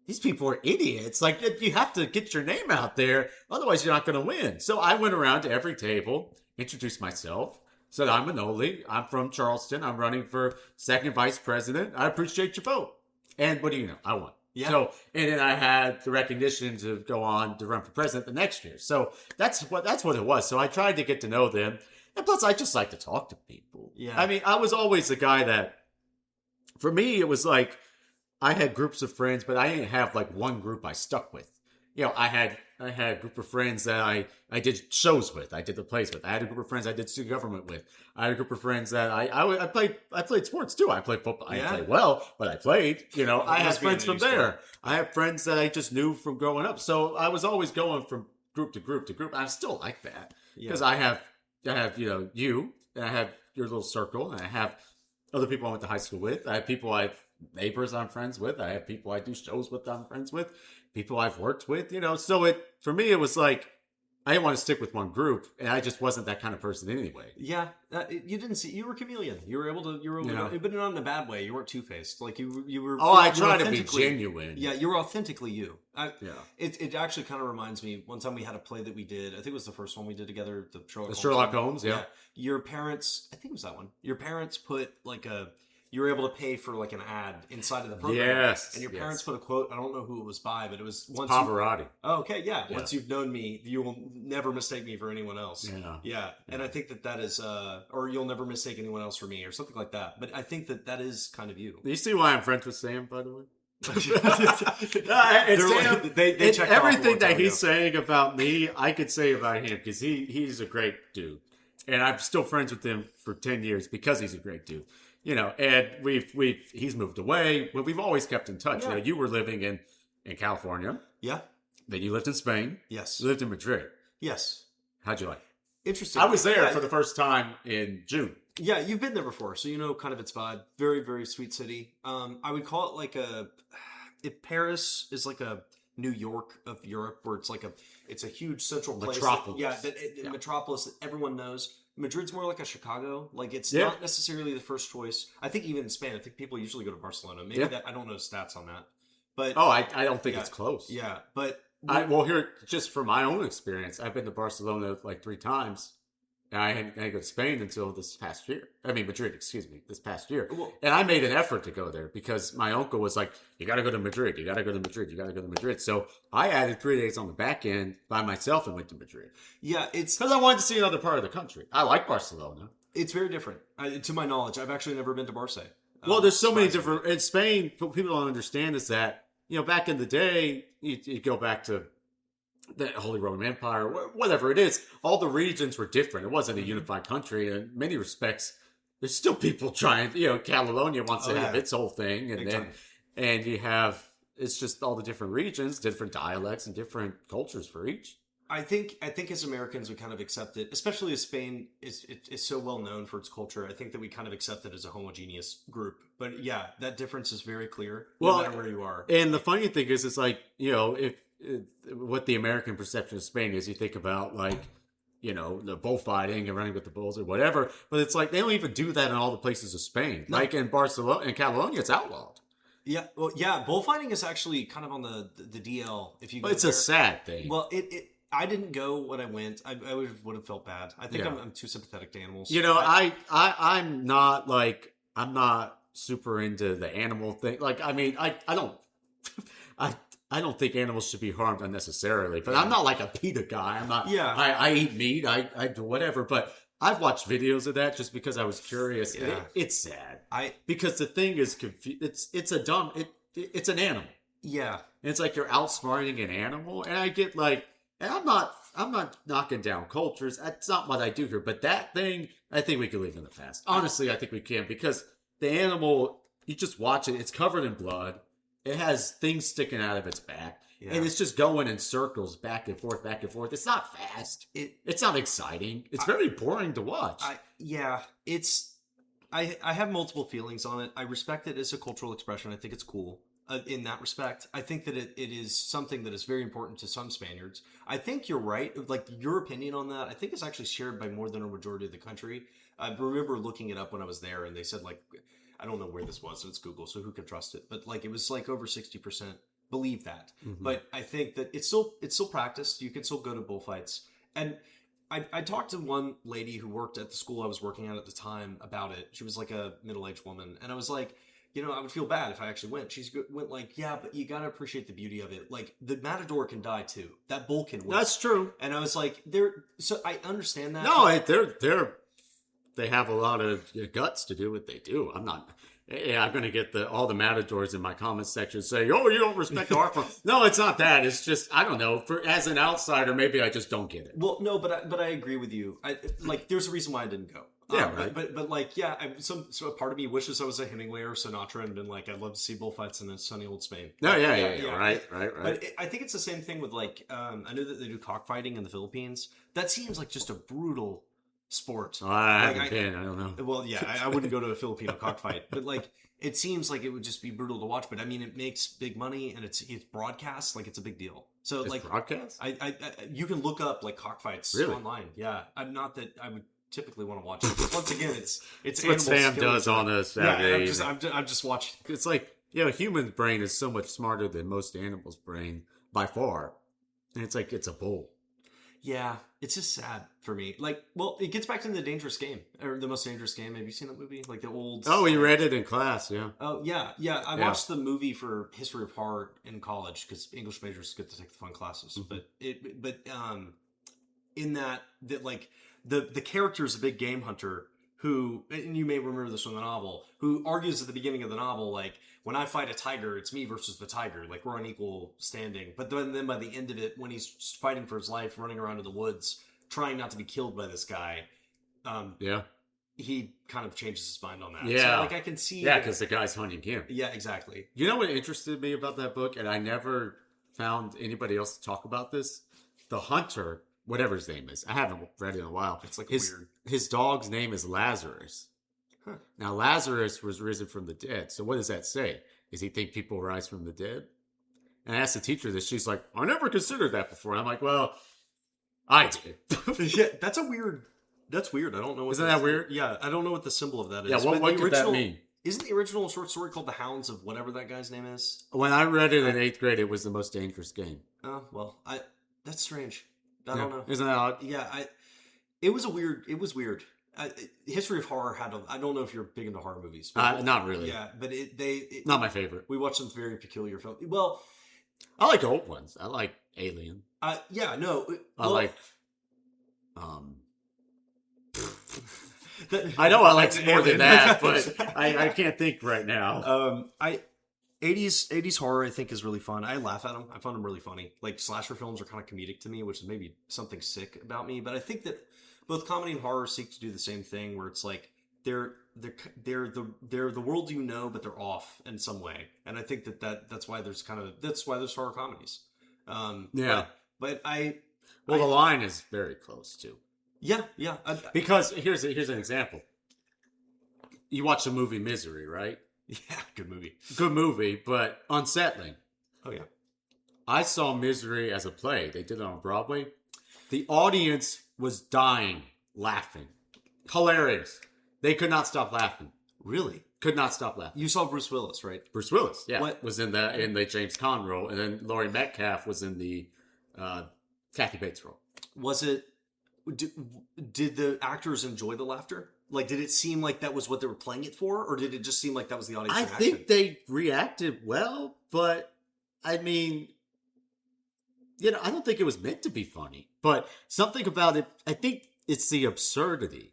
these people are idiots. Like, you have to get your name out there. Otherwise, you're not going to win. So I went around to every table, introduced myself, said, I'm Manoli. I'm from Charleston. I'm running for second vice president. I appreciate your vote. And what do you know? I won. Yeah. So, and then I had the recognition to go on to run for president the next year. So that's what it was. So I tried to get to know them. And plus, I just like to talk to people. Yeah. I mean, I was always the guy that, for me, it was like, I had groups of friends, but I didn't have like one group I stuck with. You know, I had a group of friends that I did shows with. I did the plays with. I had a group of friends I did student government with. I had a group of friends that I played sports too. I played football. I didn't play well, but I played. You know, I had friends from there. I have friends that I just knew from growing up. So I was always going from group to group to group. I'm still like that because I have you, and I have your little circle, and I have other people I went to high school with. I have people neighbors I'm friends with. I have people I do shows with I'm friends with. People I've worked with, So for me, it was like, I didn't want to stick with one group, and I just wasn't that kind of person anyway. Yeah, you were a chameleon. You were able to, but not in a bad way. You weren't two-faced. Like you were. Oh, I try to be genuine. Yeah, you were authentically you. It actually kind of reminds me. One time we had a play that we did. I think it was the first one we did together. The Sherlock Holmes. Yeah. Your parents. I think it was that one. Your parents put you were able to pay for like an ad inside of the program. Yes. And your parents put a quote. I don't know who it was by, but it was once. Pavarotti. Okay, yeah. Once you've known me, you will never mistake me for anyone else. Yeah. And I think that is, or you'll never mistake anyone else for me, or something like that. But I think that is kind of you. Do you see why I'm friends with Sam, by the way? They checked everything that he's saying about me, I could say about him because he's a great dude, and I'm still friends with him for 10 years because he's a great dude. And he's moved away, but we've always kept in touch. Yeah. You were living in California. Yeah. Then you lived in Spain. Yes. You lived in Madrid. Yes. How'd you like it? Interesting. I was there for the first time in June. Yeah, you've been there before, so you know kind of its vibe. Very, very sweet city. I would call it like if Paris is like a New York of Europe, where it's a huge central place. Metropolis. Metropolis that everyone knows. Madrid's more like a Chicago. Like it's not necessarily the first choice. I think even in Spain, I think people usually go to Barcelona. Maybe that I don't know stats on that. But I don't think it's close. Yeah, but here, just from my own experience, I've been to Barcelona like 3 times. And I had to go to Spain until this past year. I mean, Madrid, excuse me, this past year. Well, and I made an effort to go there because my uncle was like, you got to go to Madrid. You got to go to Madrid. You got to go to Madrid. So I added 3 days on the back end by myself and went to Madrid. Yeah, it's because I wanted to see another part of the country. I like Barcelona. It's very different. To my knowledge, I've actually never been to Barcelona. Well, there's so many different... In Spain, what people don't understand is that, back in the day, you go back to the Holy Roman Empire, whatever it is, all the regions were different. It wasn't a unified country. In many respects, there's still people trying, Catalonia wants to have its whole thing. And you have, it's just all the different regions, different dialects and different cultures for each. I think as Americans we kind of accept it, especially as Spain is so well known for its culture. I think that we kind of accept it as a homogeneous group. But yeah, that difference is very clear no Well, matter where you are. and the funny thing is, it's like, if what the American perception of Spain is, you think about like, the bullfighting and running with the bulls or whatever, but it's like they don't even do that in all the places of Spain. No. Like in Barcelona and Catalonia, it's outlawed. Yeah, well, yeah, bullfighting is actually kind of on the DL. If you go But it's there. a sad thing. Well, I didn't go when I went. I would have felt bad. I think Yeah. I'm too sympathetic to animals. I'm not like, I'm not super into the animal thing. Like, I mean, I don't, I don't think animals should be harmed unnecessarily, but I'm not like a PETA guy. I'm not, Yeah. I eat meat, I do whatever, but I've watched videos of that just because I was curious. Yeah. It's sad. I Because the thing is, it's an animal. yeah. And it's like you're outsmarting an animal, and I get like, and I'm not knocking down cultures. That's not what I do here. But that thing, I think we can leave in the past. Honestly, I think we can, because the animal, you just watch it. It's covered in blood. It has things sticking out of its back, Yeah. and it's just going in circles, back and forth, back and forth. It's not fast. It's not exciting. It's very boring to watch. I have multiple feelings on it. I respect it as a cultural expression. I think it's cool in that respect. I think that it is something that is very important to some Spaniards. I think you're right. Like, your opinion on that, I think is actually shared by more than a majority of the country. I remember looking it up when I was there, and they said, like, I don't know where this was, so it's Google, so who can trust it? But like, it was like over 60% believe that. Mm-hmm. But I think that it's still practiced. You can still go to bullfights. And I talked to one lady who worked at the school I was working at the time about it. She was like a middle-aged woman. And I was like, I would feel bad if I actually went. She went like, yeah, but you got to appreciate the beauty of it. Like, the matador can die too. That bull can win. That's true. And I was like, so I understand that. No, they have a lot of guts to do what they do. I'm not. Yeah, I'm going to get all the matadors in my comment section saying, "Oh, you don't respect the art form." No, it's not that. It's just, I don't know. As an outsider, maybe I just don't get it. Well, no, but I agree with you. There's a reason why I didn't go. Yeah, right. But like, yeah, so a part of me wishes I was a Hemingway or Sinatra and been like, I'd love to see bullfights in a sunny old Spain. No, yeah. Right. But I think it's the same thing with like, I know that they do cockfighting in the Philippines. That seems like just a brutal sport. Oh, I haven't been. I don't know. Well, yeah, I wouldn't go to a Filipino cockfight, but like, it seems like it would just be brutal to watch. But I mean, it makes big money and it's broadcast, like it's a big deal. So It's like, broadcast? I you can look up like cockfights Really? online. Yeah, I'm not that I would typically want to watch it. Once again, it's what animals Sam killing does stuff. on a Saturday. Yeah, I'm just watching. It's like, human brain is so much smarter than most animals' brain by far. And it's like, it's a bull. Yeah, it's just sad for me. Like, well, it gets back to the Dangerous Game or the Most Dangerous Game. Have you seen that movie? Like the old. Oh, you read it in class, yeah. Oh yeah. I watched the movie for History of Horror in college because English majors get to take the fun classes. Mm-hmm. But in that like the character is a big game hunter who, and you may remember this from the novel, who argues at the beginning of the novel like, when I fight a tiger, it's me versus the tiger. Like, we're on equal standing. But then by the end of it, when he's fighting for his life, running around in the woods, trying not to be killed by this guy, he kind of changes his mind on that. Yeah. So, like, I can see. Yeah, because the guy's hunting him. Yeah, exactly. You know what interested me about that book, and I never found anybody else to talk about this? The hunter, whatever his name is. I haven't read it in a while. It's like weird. His dog's name is Lazarus. Huh. Now, Lazarus was risen from the dead. So what does that say? Does he think people rise from the dead? And I asked the teacher this. She's like, I never considered that before. And I'm like, well, I did. Yeah, that's weird. That's weird. I don't know. Isn't that weird? Yeah, I don't know what the symbol of that is. Yeah, what could that mean? Isn't the original short story called The Hounds of whatever that guy's name is? When I read it in 8th grade, it was the most dangerous game. Oh, well, that's strange. I don't know. Isn't that odd? Yeah, it was weird. History of Horror I don't know if you're big into horror movies. But not really. Yeah, but not my favorite. We watched some very peculiar films. Well, I like old ones. I like Alien. Yeah, no. I like. I know I like more than that, but I can't think right now. 80s horror I think is really fun. I laugh at them. I find them really funny. Like, slasher films are kind of comedic to me, which is maybe something sick about me. But I think that both comedy and horror seek to do the same thing, where it's like they're the world you know, but they're off in some way. And I think that's why there's horror comedies. Yeah. But I Well, the line is very close too. Yeah. Because here's an example. You watch the movie Misery, right? Yeah, good movie. Good movie, but unsettling. Oh yeah. I saw Misery as a play. They did it on Broadway. The audience was dying, laughing. Hilarious. They could not stop laughing. Really? Could not stop laughing. You saw Bruce Willis, right? Bruce Willis, yeah, What? was in the James Caan role, and then Laurie Metcalf was in the Kathy Bates role. Was it? Did the actors enjoy the laughter? Like, did it seem like that was what they were playing it for, or did it just seem like that was the audience I reaction? think they reacted well, but I mean, I don't think it was meant to be funny. But something about it, I think it's the absurdity.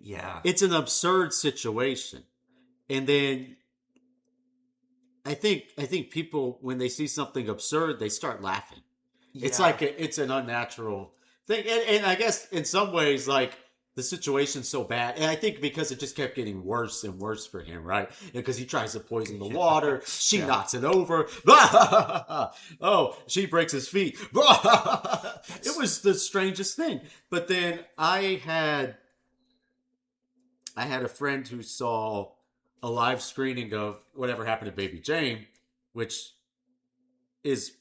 Yeah. It's an absurd situation. And then I think people, when they see something absurd, they start laughing. Yeah. It's like it's an unnatural thing. And I guess in some ways, like, the situation's so bad. And I think because it just kept getting worse and worse for him, right? Because he tries to poison the water. She knocks it over. Oh, she breaks his feet. It was the strangest thing. But then I had a friend who saw a live screening of Whatever Happened to Baby Jane, which is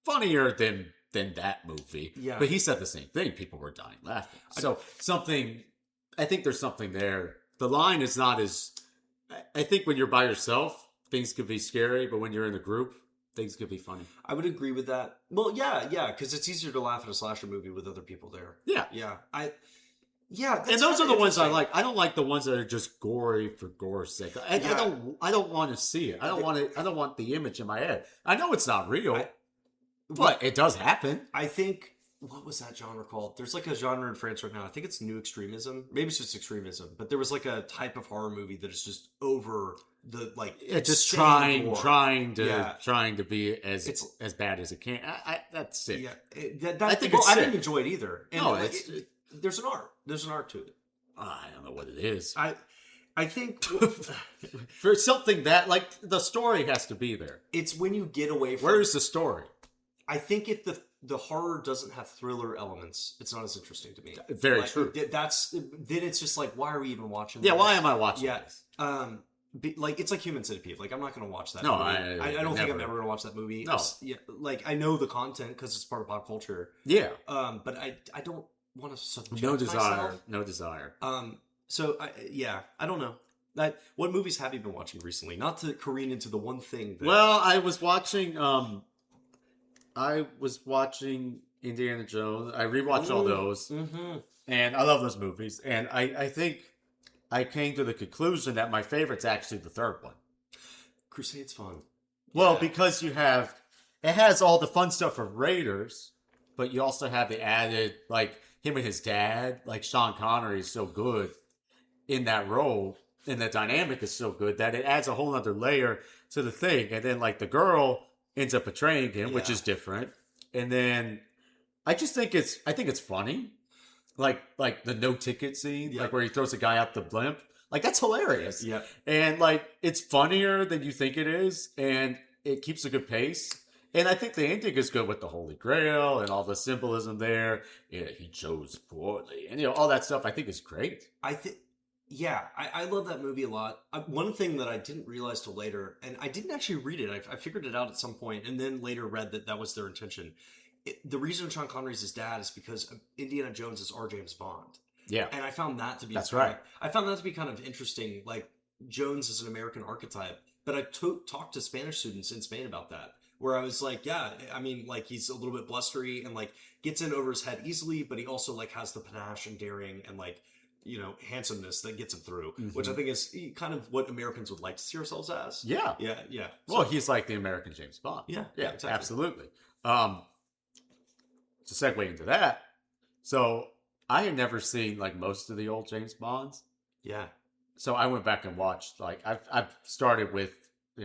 funnier than that movie. Yeah. But he said the same thing. People were dying laughing. So I think there's something there. The line is not as, I think when you're by yourself, things could be scary, but when you're in a group, things could be funny. I would agree with that. Well, yeah, because it's easier to laugh at a slasher movie with other people there. Yeah. Yeah. And those are the ones I like. I don't like the ones that are just gory for gore's sake. I don't want to see it. I don't want the image in my head. I know it's not real, but it does happen. I think, what was that genre called? There's like a genre in France right now. I think it's new extremism. Maybe it's just extremism. But there was like a type of horror movie that is just over the, like, it's just insane gore. trying to be as bad as it can. That's sick. Yeah, I think it's sick. I didn't enjoy it either. And no, there's an art. There's an art to it. I don't know what it is. I think for something that, like, the story has to be there. It's when you get away from. Where's the story? I think if the horror doesn't have thriller elements, it's not as interesting to me. Very true. Then it's just like, why are we even watching? Yeah, this? why am I watching this? Like, it's like Human Centipede. Like, I'm not going to watch that. No, movie. I don't think I'm ever going to watch that movie. No, like, I know the content because it's part of pop culture. Yeah. But I don't want to subject No desire. myself. No desire. So I don't know. What movies have you been watching recently? Not to careen into the one thing. Well, I was watching. Indiana Jones. I rewatched all those, and I love those movies. And I think I came to the conclusion that my favorite's actually the third one. Crusade's fun. Well, because it has all the fun stuff of Raiders, but you also have the added, like, him and his dad. Like, Sean Connery is so good in that role, and the dynamic is so good that it adds a whole other layer to the thing. And then, like, the girl ends up betraying him, which is different. And then I think it's funny. Like the no ticket scene, like where he throws a guy out the blimp. Like, that's hilarious. Yeah. And, like, it's funnier than you think it is, and it keeps a good pace. And I think the ending is good with the Holy Grail and all the symbolism there. Yeah, he chose poorly. And, all that stuff I think is great. I love that movie a lot. One thing that I didn't realize till later, and I didn't actually read it. I figured it out at some point, and then later read that was their intention. The reason Sean Connery's his dad is because Indiana Jones is our James Bond. Yeah, and I found that to be right. I found that to be kind of interesting. Like, Jones is an American archetype, but I talked to Spanish students in Spain about that. Where I was like, yeah, I mean, like, he's a little bit blustery and, like, gets in over his head easily, but he also, like, has the panache and daring and, like, handsomeness that gets him through, which I think is kind of what Americans would like to see ourselves as. Yeah. Yeah. Well, he's like the American James Bond. Yeah, exactly. Absolutely. To segue into that, so I had never seen, like, most of the old James Bonds. Yeah. So I went back and watched, like, I've started with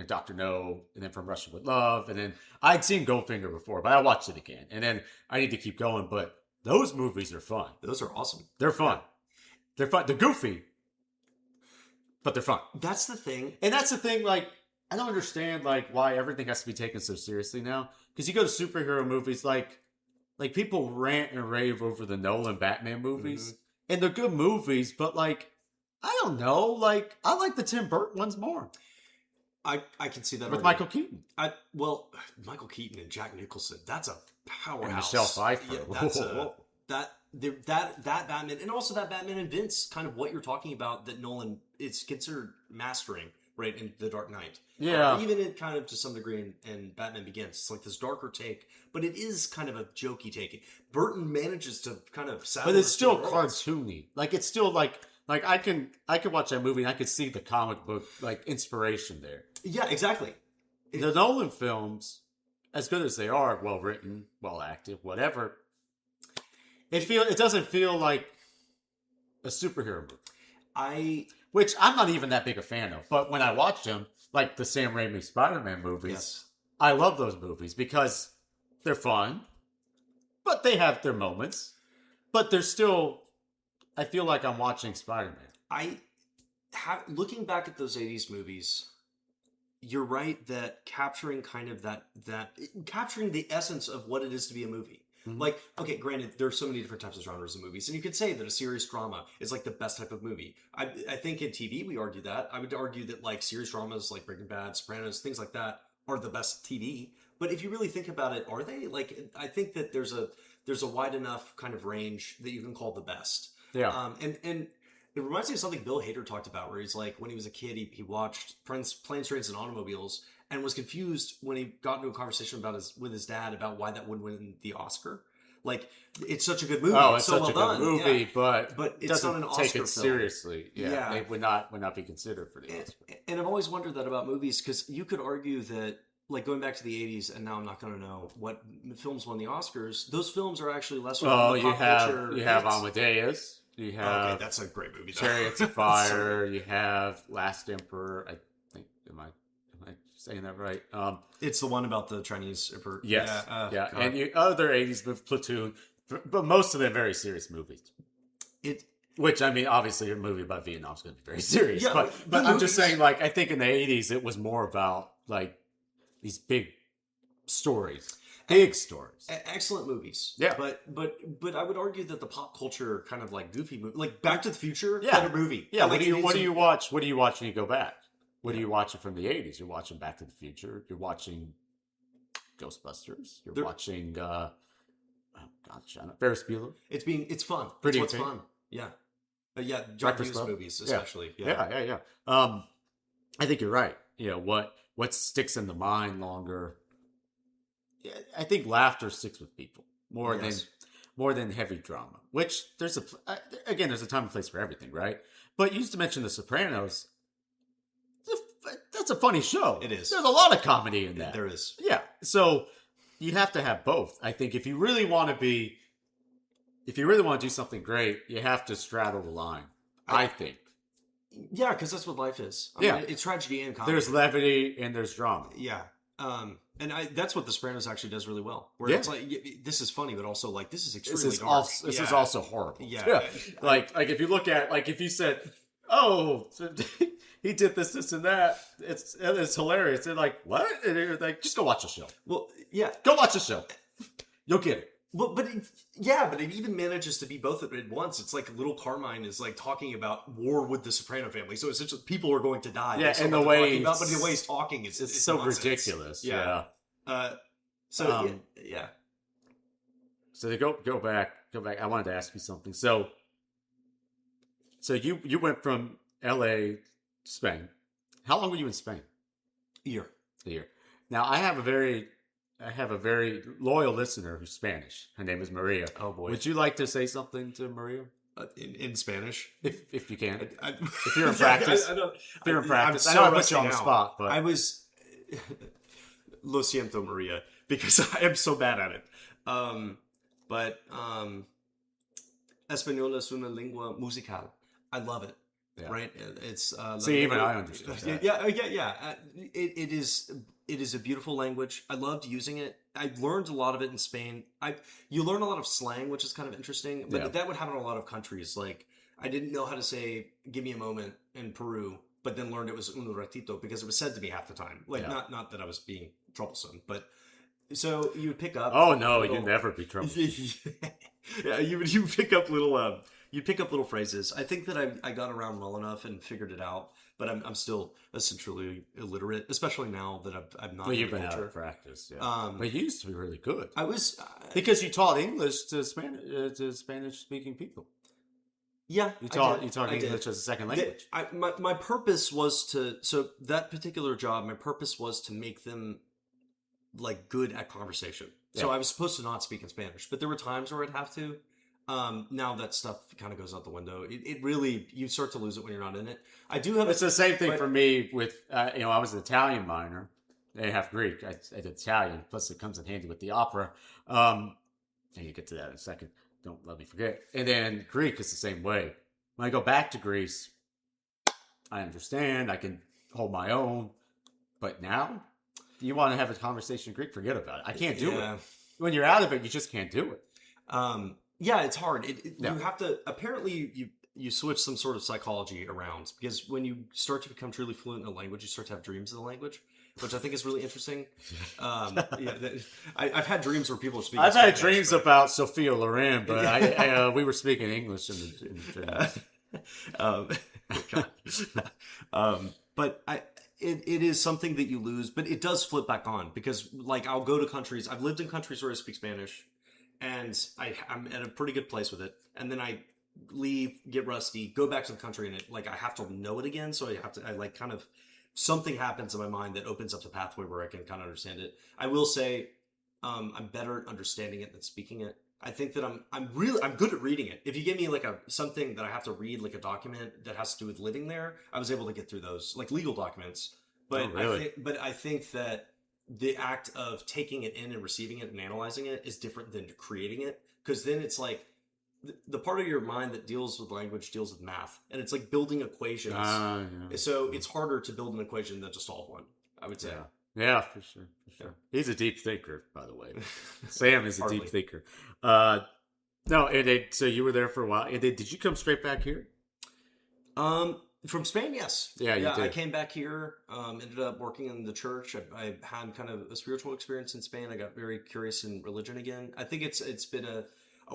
Dr. No, and then From Russia with Love, and then I'd seen Goldfinger before, but I watched it again, and then I need to keep going. But those movies are fun. Those are awesome. They're fun. They're fun. They're goofy, but they're fun. That's the thing. And that's the thing, like, I don't understand, like, why everything has to be taken so seriously now. Because you go to superhero movies, like, like people rant and rave over the Nolan Batman movies, Mm-hmm. and they're good movies, but like I don't know, like I like the Tim Burton ones more I can see that with argument. Michael Keaton Well, Michael Keaton and Jack Nicholson. That's a powerhouse. and Michelle Pfeiffer. Yeah, that's that Batman, and also that Batman and Vince, kind of what you're talking about. That Nolan it's considered mastering, right, in The Dark Knight. Yeah. Even in kind of to some degree in Batman Begins, it's like this darker take, but it is kind of a jokey take. Burton manages to kind of, But it's still cartoony. Like it's still like I can watch that movie and I could see the comic book like inspiration there. Yeah, exactly. The Nolan films, as good as they are, well written, well acted, whatever, it doesn't feel like a superhero movie. Which I'm not even that big a fan of. But when I watch them, like the Sam Raimi Spider-Man movies, Yes. I love those movies because they're fun, but they have their moments. But they're still, I feel like I'm watching Spider-Man. Looking back at those 80s movies, you're right that capturing kind of that capturing the essence of what it is to be a movie. Mm-hmm. Like, okay, granted, there's so many different types of genres of movies, and you could say that a serious drama is like the best type of movie. I think in TV we argue that. I would argue that like serious dramas like Breaking Bad, Sopranos, things like that are the best TV. But if you really think about it, are they? Like, I think that there's a wide enough kind of range that you can call the best. Yeah. And it reminds me of something Bill Hader talked about, where he's like, when he was a kid, he watched Planes, Trains, and Automobiles, and was confused when he got into a conversation with his dad about why that would win the Oscar. Like, it's such a good movie. Oh, it's so such well a good done. movie, Yeah. but it's doesn't not an Oscar take it film. seriously. Yeah, Yeah. It would not be considered for the Oscar. And I've always wondered that about movies, because you could argue that, like, going back to the 80s, and now I'm not going to know what films won the Oscars, those films are actually lesser Oh, than the pop culture you have hits. Amadeus. You have okay, that's a great movie. Though. Chariots of Fire. You have Last Emperor. I think am I saying that right? It's the one about the Chinese emperor. Yes, yeah. And other '80s with Platoon, but most of them very serious movies. Which I mean, obviously, a movie about Vietnam is going to be very serious. Yeah, but I'm just saying, like, I think in the '80s it was more about like these big stories. Big stories. Excellent movies. Yeah. But I would argue that the pop culture kind of like goofy movie, like Back to the Future, Yeah. better movie. Yeah. Like, What do you watch? What do you watch when you go back? What are you watching from the '80s? You're watching Back to the Future. You're watching Ghostbusters. You're watching Ferris Bueller. It's fun. Pretty It's what's okay. fun. Yeah. Yeah, John Breakfast Hughes Club. movies especially. Yeah. I think you're right. You know what sticks in the mind longer. I think laughter sticks with people more than heavy drama. Which there's a time and place for everything, right? But you used to mention The Sopranos. That's a funny show. It is. There's a lot of comedy in that. There is. Yeah. So you have to have both. I think if you really want to do something great, you have to straddle the line. I think. Yeah, because that's what life is. I mean, it's tragedy and comedy. There's levity and there's drama. Yeah. And that's what The Sopranos actually does really well. Where it's like, this is funny, but also like, this is extremely dark. This is also horrible. Yeah. Like if you look at, like if you said, oh, he did this and that, it's hilarious. They're like, what? And you're like, just go watch the show. Well, yeah. Go watch the show. You'll get it. Well, but it even manages to be both at once. It's like little Carmine is like talking about war with the Soprano family. So essentially, people are going to die. Yeah, and the way but the way he's talking is it's so nonsense. ridiculous. Yeah. Yeah. So they go back. I wanted to ask you something. So you went from L.A. to Spain. How long were you in Spain? A year. Now I have a very loyal listener who's Spanish. Her name is Maria. Oh boy. Would you like to say something to Maria? In Spanish, if you can, if you're in practice. If you're in practice, I know I put you on the spot, but I was. Lo siento, Maria, because I am so bad at it. Español es una lengua musical. I love it. Yeah. Right? It's see, even I understand that. Yeah. It is a beautiful language. I loved using it. I learned a lot of it in Spain. You learn a lot of slang, which is kind of interesting. But that would happen in a lot of countries. Like, I didn't know how to say "give me a moment" in Peru, but then learned it was "un ratito" because it was said to me half the time. Like, not that I was being troublesome, but So you would pick up. Oh no, you'd never be trouble. Yeah, you would pick up little you pick up little phrases. I think that I got around well enough and figured it out, but I'm still essentially illiterate, especially now that I'm not Well, in you've the been out culture. of practice, yeah. But you used to be really good I was because you taught English to Spanish speaking people. yeah, You I taught did. English as a second language. My purpose was to so that particular job. My purpose was to make them like good at conversation. So Yeah. I was supposed to not speak in Spanish, but there were times where I'd have to. Now that stuff kind of goes out the window. It really you start to lose it when you're not in it. I do have. It's the same thing but- for me with I was an Italian minor. They have Greek. I did Italian. Plus, it comes in handy with the opera. And you get to that in a second. Don't let me forget. And then Greek is the same way. When I go back to Greece, I understand. I can hold my own. But now, you want to have a conversation in Greek? Forget about it. I can't do it. When you're out of it, you just can't do it. Yeah, it's hard. Yeah. You have to. Apparently, you switch some sort of psychology around because when you start to become truly fluent in a language, you start to have dreams in the language, which I think is really interesting. I've had dreams where people are speaking. I've had Spanish, dreams but- about Sophia Loren, but we were speaking English in the dreams. But it is something that you lose, but it does flip back on because like I'll go to countries. I've lived in countries where I speak Spanish, and I'm at a pretty good place with it, and then I leave, get rusty, go back to the country, and it like I have to know it again. So I like kind of something happens in my mind that opens up the pathway where I can kind of understand it. I will say I'm better at understanding it than speaking it. I think that I'm good at reading it. If you give me like something that I have to read, like a document that has to do with living there, I was able to get through those, like legal documents. But Oh, really? I think that the act of taking it in and receiving it and analyzing it is different than creating it, because then it's like the part of your mind that deals with language deals with math, and it's like building equations. Yeah. So it's harder to build an equation than to solve one, I would say. Yeah, for sure. He's a deep thinker, by the way. Sam is a Hardly. deep thinker. No, so you were there for a while. And did you come straight back here? From Spain, yes. Yeah, you did. I came back here, ended up working in the church. I had kind of a spiritual experience in Spain. I got very curious in religion again. I think it's been a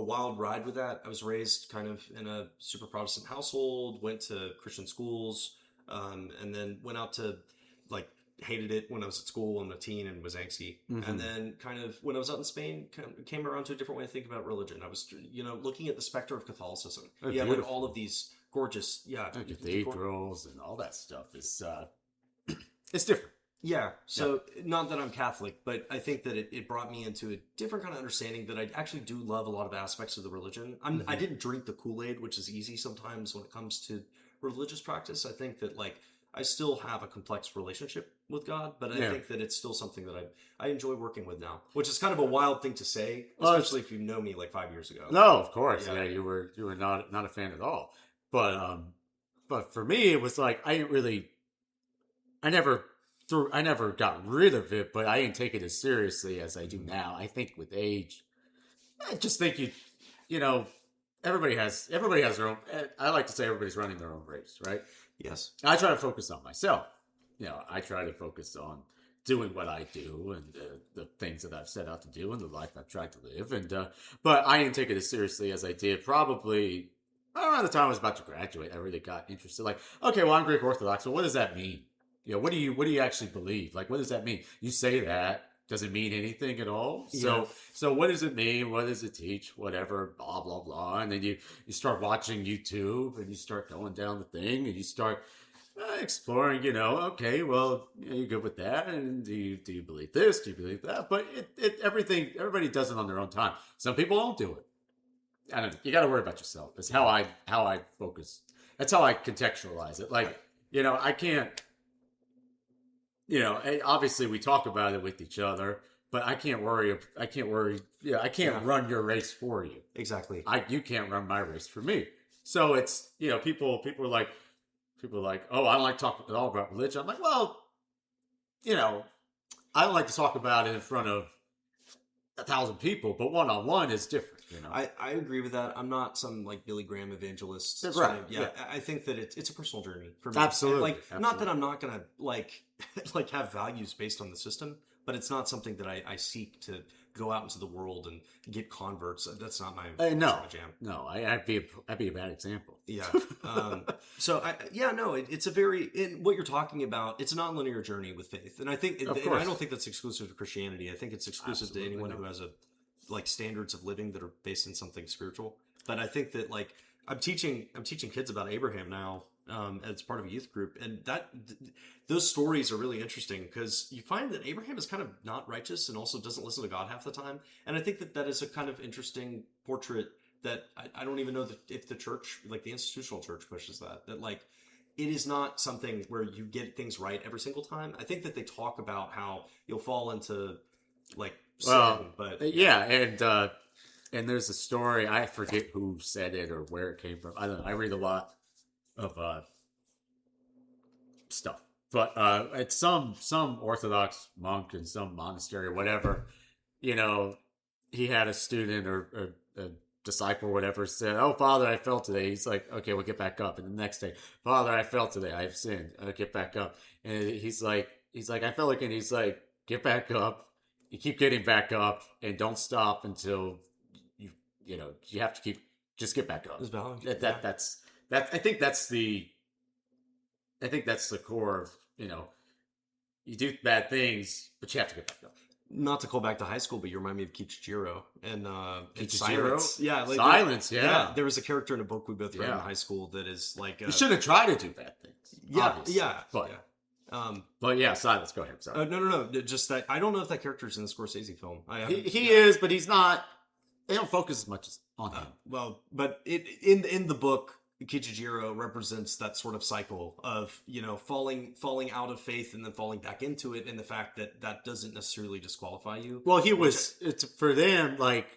wild ride with that. I was raised kind of in a super Protestant household, went to Christian schools, and then went out to like hated it when I was at school and a teen and was angsty. Mm-hmm. And then kind of when I was out in Spain, came around to a different way to think about religion. I was, looking at the specter of Catholicism. Oh, yeah, like beautiful. all of these gorgeous, Cathedrals and all that stuff is it's different. Yeah. So not that I'm Catholic, but I think that it brought me into a different kind of understanding that I actually do love a lot of aspects of the religion. I didn't drink the Kool-Aid, which is easy sometimes when it comes to religious practice. I think that like I still have a complex relationship with God, but I think that it's still something that I enjoy working with now, which is kind of a wild thing to say, especially if you know me like 5 years ago. No, of course. Yeah. Yeah, you were not a fan at all. But for me, it was like I never got rid of it, but I didn't take it as seriously as I do now. I think with age, I just think everybody has their own. I like to say everybody's running their own race, right? Yes. I try to focus on myself. I try to focus on doing what I do and the things that I've set out to do and the life I've tried to live. And but I didn't take it as seriously as I did probably around the time I was about to graduate. I really got interested. Like, okay, well, I'm Greek Orthodox. So what does that mean? What do you actually believe? Like, what does that mean? You say that. Does it mean anything at all? Yeah. So what does it mean? What does it teach? Whatever, blah, blah, blah. And then you start watching YouTube and you start going down the thing and you start exploring, okay, well, you're good with that. And do you believe this? Do you believe that? But everybody does it on their own time. Some people don't do it. I don't know. You got to worry about yourself. That's how I focus. That's how I contextualize it. Like, I can't, obviously we talk about it with each other, but I can't worry. I can't run your race for you. Exactly. You can't run my race for me. So it's, people are like, oh, I don't like talking at all about religion. I'm like, well, I don't like to talk about it in front of 1,000 people, but one-on-one is different. I agree with that. I'm not some like Billy Graham evangelist. Right. Sort of, yeah. I think that it's a personal journey for me. Absolutely. And, not that I'm not gonna like have values based on the system, but it's not something that I seek to go out into the world and get converts. That's not my, No, that's not my jam. no, I'd be a bad example. Yeah. It's a very, in what you're talking about, it's a non-linear journey with faith. And I think, and I don't think that's exclusive to Christianity. I think it's exclusive Absolutely to anyone not. who has like standards of living that are based in something spiritual. But I think that like, I'm teaching kids about Abraham now, as part of a youth group. And those stories are really interesting because you find that Abraham is kind of not righteous and also doesn't listen to God half the time. And I think that is a kind of interesting portrait that I don't even know that if the church, like the institutional church, pushes that like it is not something where you get things right every single time. I think that they talk about how you'll fall into like sin, but and there's a story, I forget who said it or where it came from. I don't know. I read a lot of stuff, but it's some Orthodox monk in some monastery or whatever. He had a student or a disciple or whatever said, "Oh, Father, I fell today." He's like, "Okay, we'll get back up." And the next day, "Father, I fell today. I've sinned. Get back up." And he's like, "I fell again." He's like, "Get back up. You keep getting back up, and don't stop until you have to just get back up." it's valid. That's I think that's the core of you do bad things, but you have to get back up. Not to call back to high school, but you remind me of Kichijiro and Kichijiro? Silence. Yeah, like Silence. Yeah. There was a character in a book we both read in high school that is like You shouldn't try to do bad things. Yeah, obviously. yeah, but yeah. But yeah, Silence. Go ahead. Sorry. No. Just that I don't know if that character's in the Scorsese film. He is, but he's not. They don't focus as much on him. But in the book, Kichijiro represents that sort of cycle of falling out of faith and then falling back into it, and the fact that doesn't necessarily disqualify you. Well, it's for them, like,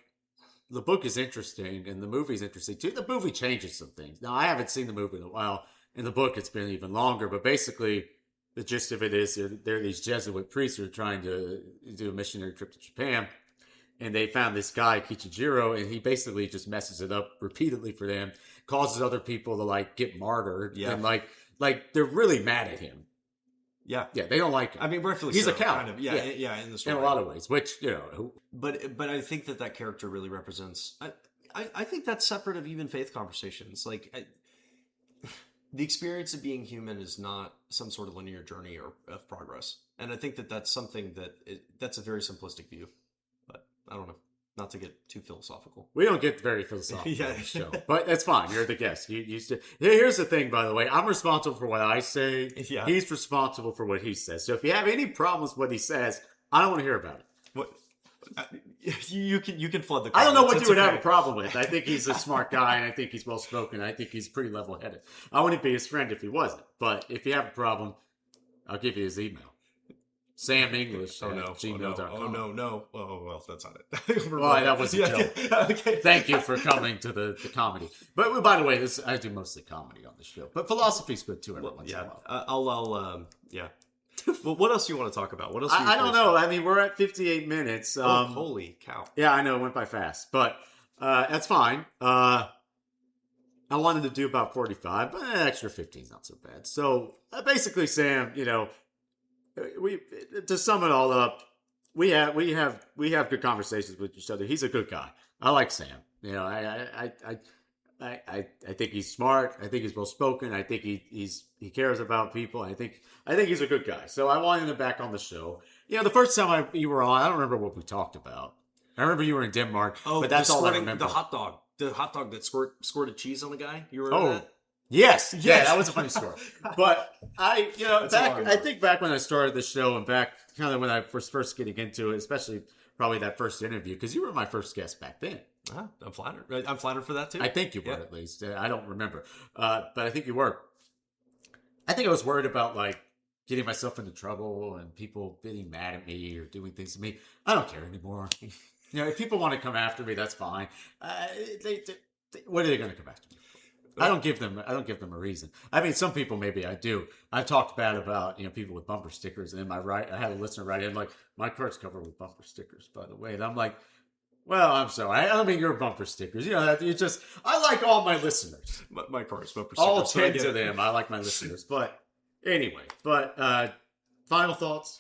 the book is interesting and the movie's interesting too. The movie changes some things. Now, I haven't seen the movie in a while. In the book, it's been even longer, but basically the gist of it is there are these Jesuit priests who are trying to do a missionary trip to Japan. And they found this guy, Kichijiro, and he basically just messes it up repeatedly for them, causes other people to, like, get martyred. Yeah. And, like they're really mad at him. Yeah. Yeah, they don't like him. I mean, rightfully he's so, a coward. kind of. Yeah, in the story. In a lot of ways, which, But I think that character really represents... I think that's separate of even faith conversations. Like, the experience of being human is not some sort of linear journey or of progress. And I think that's something that's a very simplistic view. I don't know. Not to get too philosophical. We don't get very philosophical on the show. But that's fine. You're the guest. Here's the thing, by the way. I'm responsible for what I say. Yeah. He's responsible for what he says. So if you have any problems with what he says, I don't want to hear about it. What? You can flood the comments. I don't know what you would have a problem with. I think he's a smart guy, and I think he's well-spoken. I think he's pretty level-headed. I wouldn't be his friend if he wasn't. But if you have a problem, I'll give you his email. Sam English. gmail.com. Oh no. Oh well, that's not it. Well, that was a joke. Okay. Thank you for coming to the comedy. But by the way, I do mostly comedy on the show. But philosophy's good too every once in a while. I'll yeah. Well, what else do you want to talk about? What else? I don't know. I mean, we're at 58 minutes. Holy cow! Yeah, I know it went by fast, but that's fine. I wanted to do about 45, but an extra 15 is not so bad. So basically, Sam, we to sum it all up, we have good conversations with each other. He's a good guy. I like Sam. I think he's smart. I think he's well spoken. I think he cares about people. I think he's a good guy. So I wanted him back on the show. The first time you were on, I don't remember what we talked about. I remember you were in Denmark, but that's all I remember. The hot dog that squirted cheese on the guy. You remember that? Yes. Yeah, that was a funny story. But I think back when I started the show and back kind of when I was first getting into it, especially probably that first interview, because you were my first guest back then. I'm flattered. I'm flattered for that too. I think you were at least. I don't remember. But I think you were. I think I was worried about like getting myself into trouble and people getting mad at me or doing things to me. I don't care anymore. If people want to come after me, that's fine. What are they going to come after me? I don't give them a reason. I mean, some people maybe I do. I've talked bad about people with bumper stickers, and I had a listener write in like, my car's covered with bumper stickers, by the way, and I'm like, well, I'm sorry, I don't mean your bumper stickers. I like all my listeners. My car's bumper stickers. All 10 to them. I like my listeners, but anyway. But final thoughts.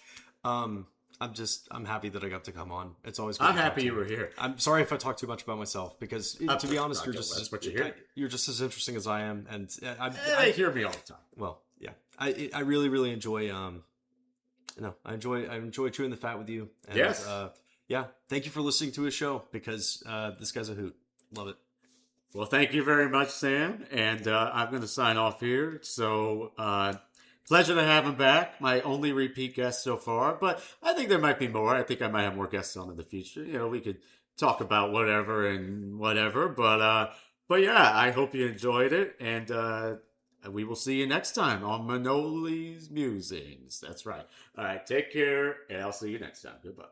I'm happy that I got to come on. It's always. I'm happy you were here. I'm sorry if I talk too much about myself because, to be honest, that's what you hear. You're just as interesting as I am, and They hear me all the time. Well, yeah, I really enjoy. I enjoy chewing the fat with you. And, yes. Yeah. Thank you for listening to his show because this guy's a hoot. Love it. Well, thank you very much, Sam. And I'm going to sign off here. So, pleasure to have him back. My only repeat guest so far, but I think there might be more. I think I might have more guests on in the future. You know, we could talk about whatever and whatever. But yeah, I hope you enjoyed it, and we will see you next time on Manoli's Musings. That's right. All right, take care, and I'll see you next time. Goodbye.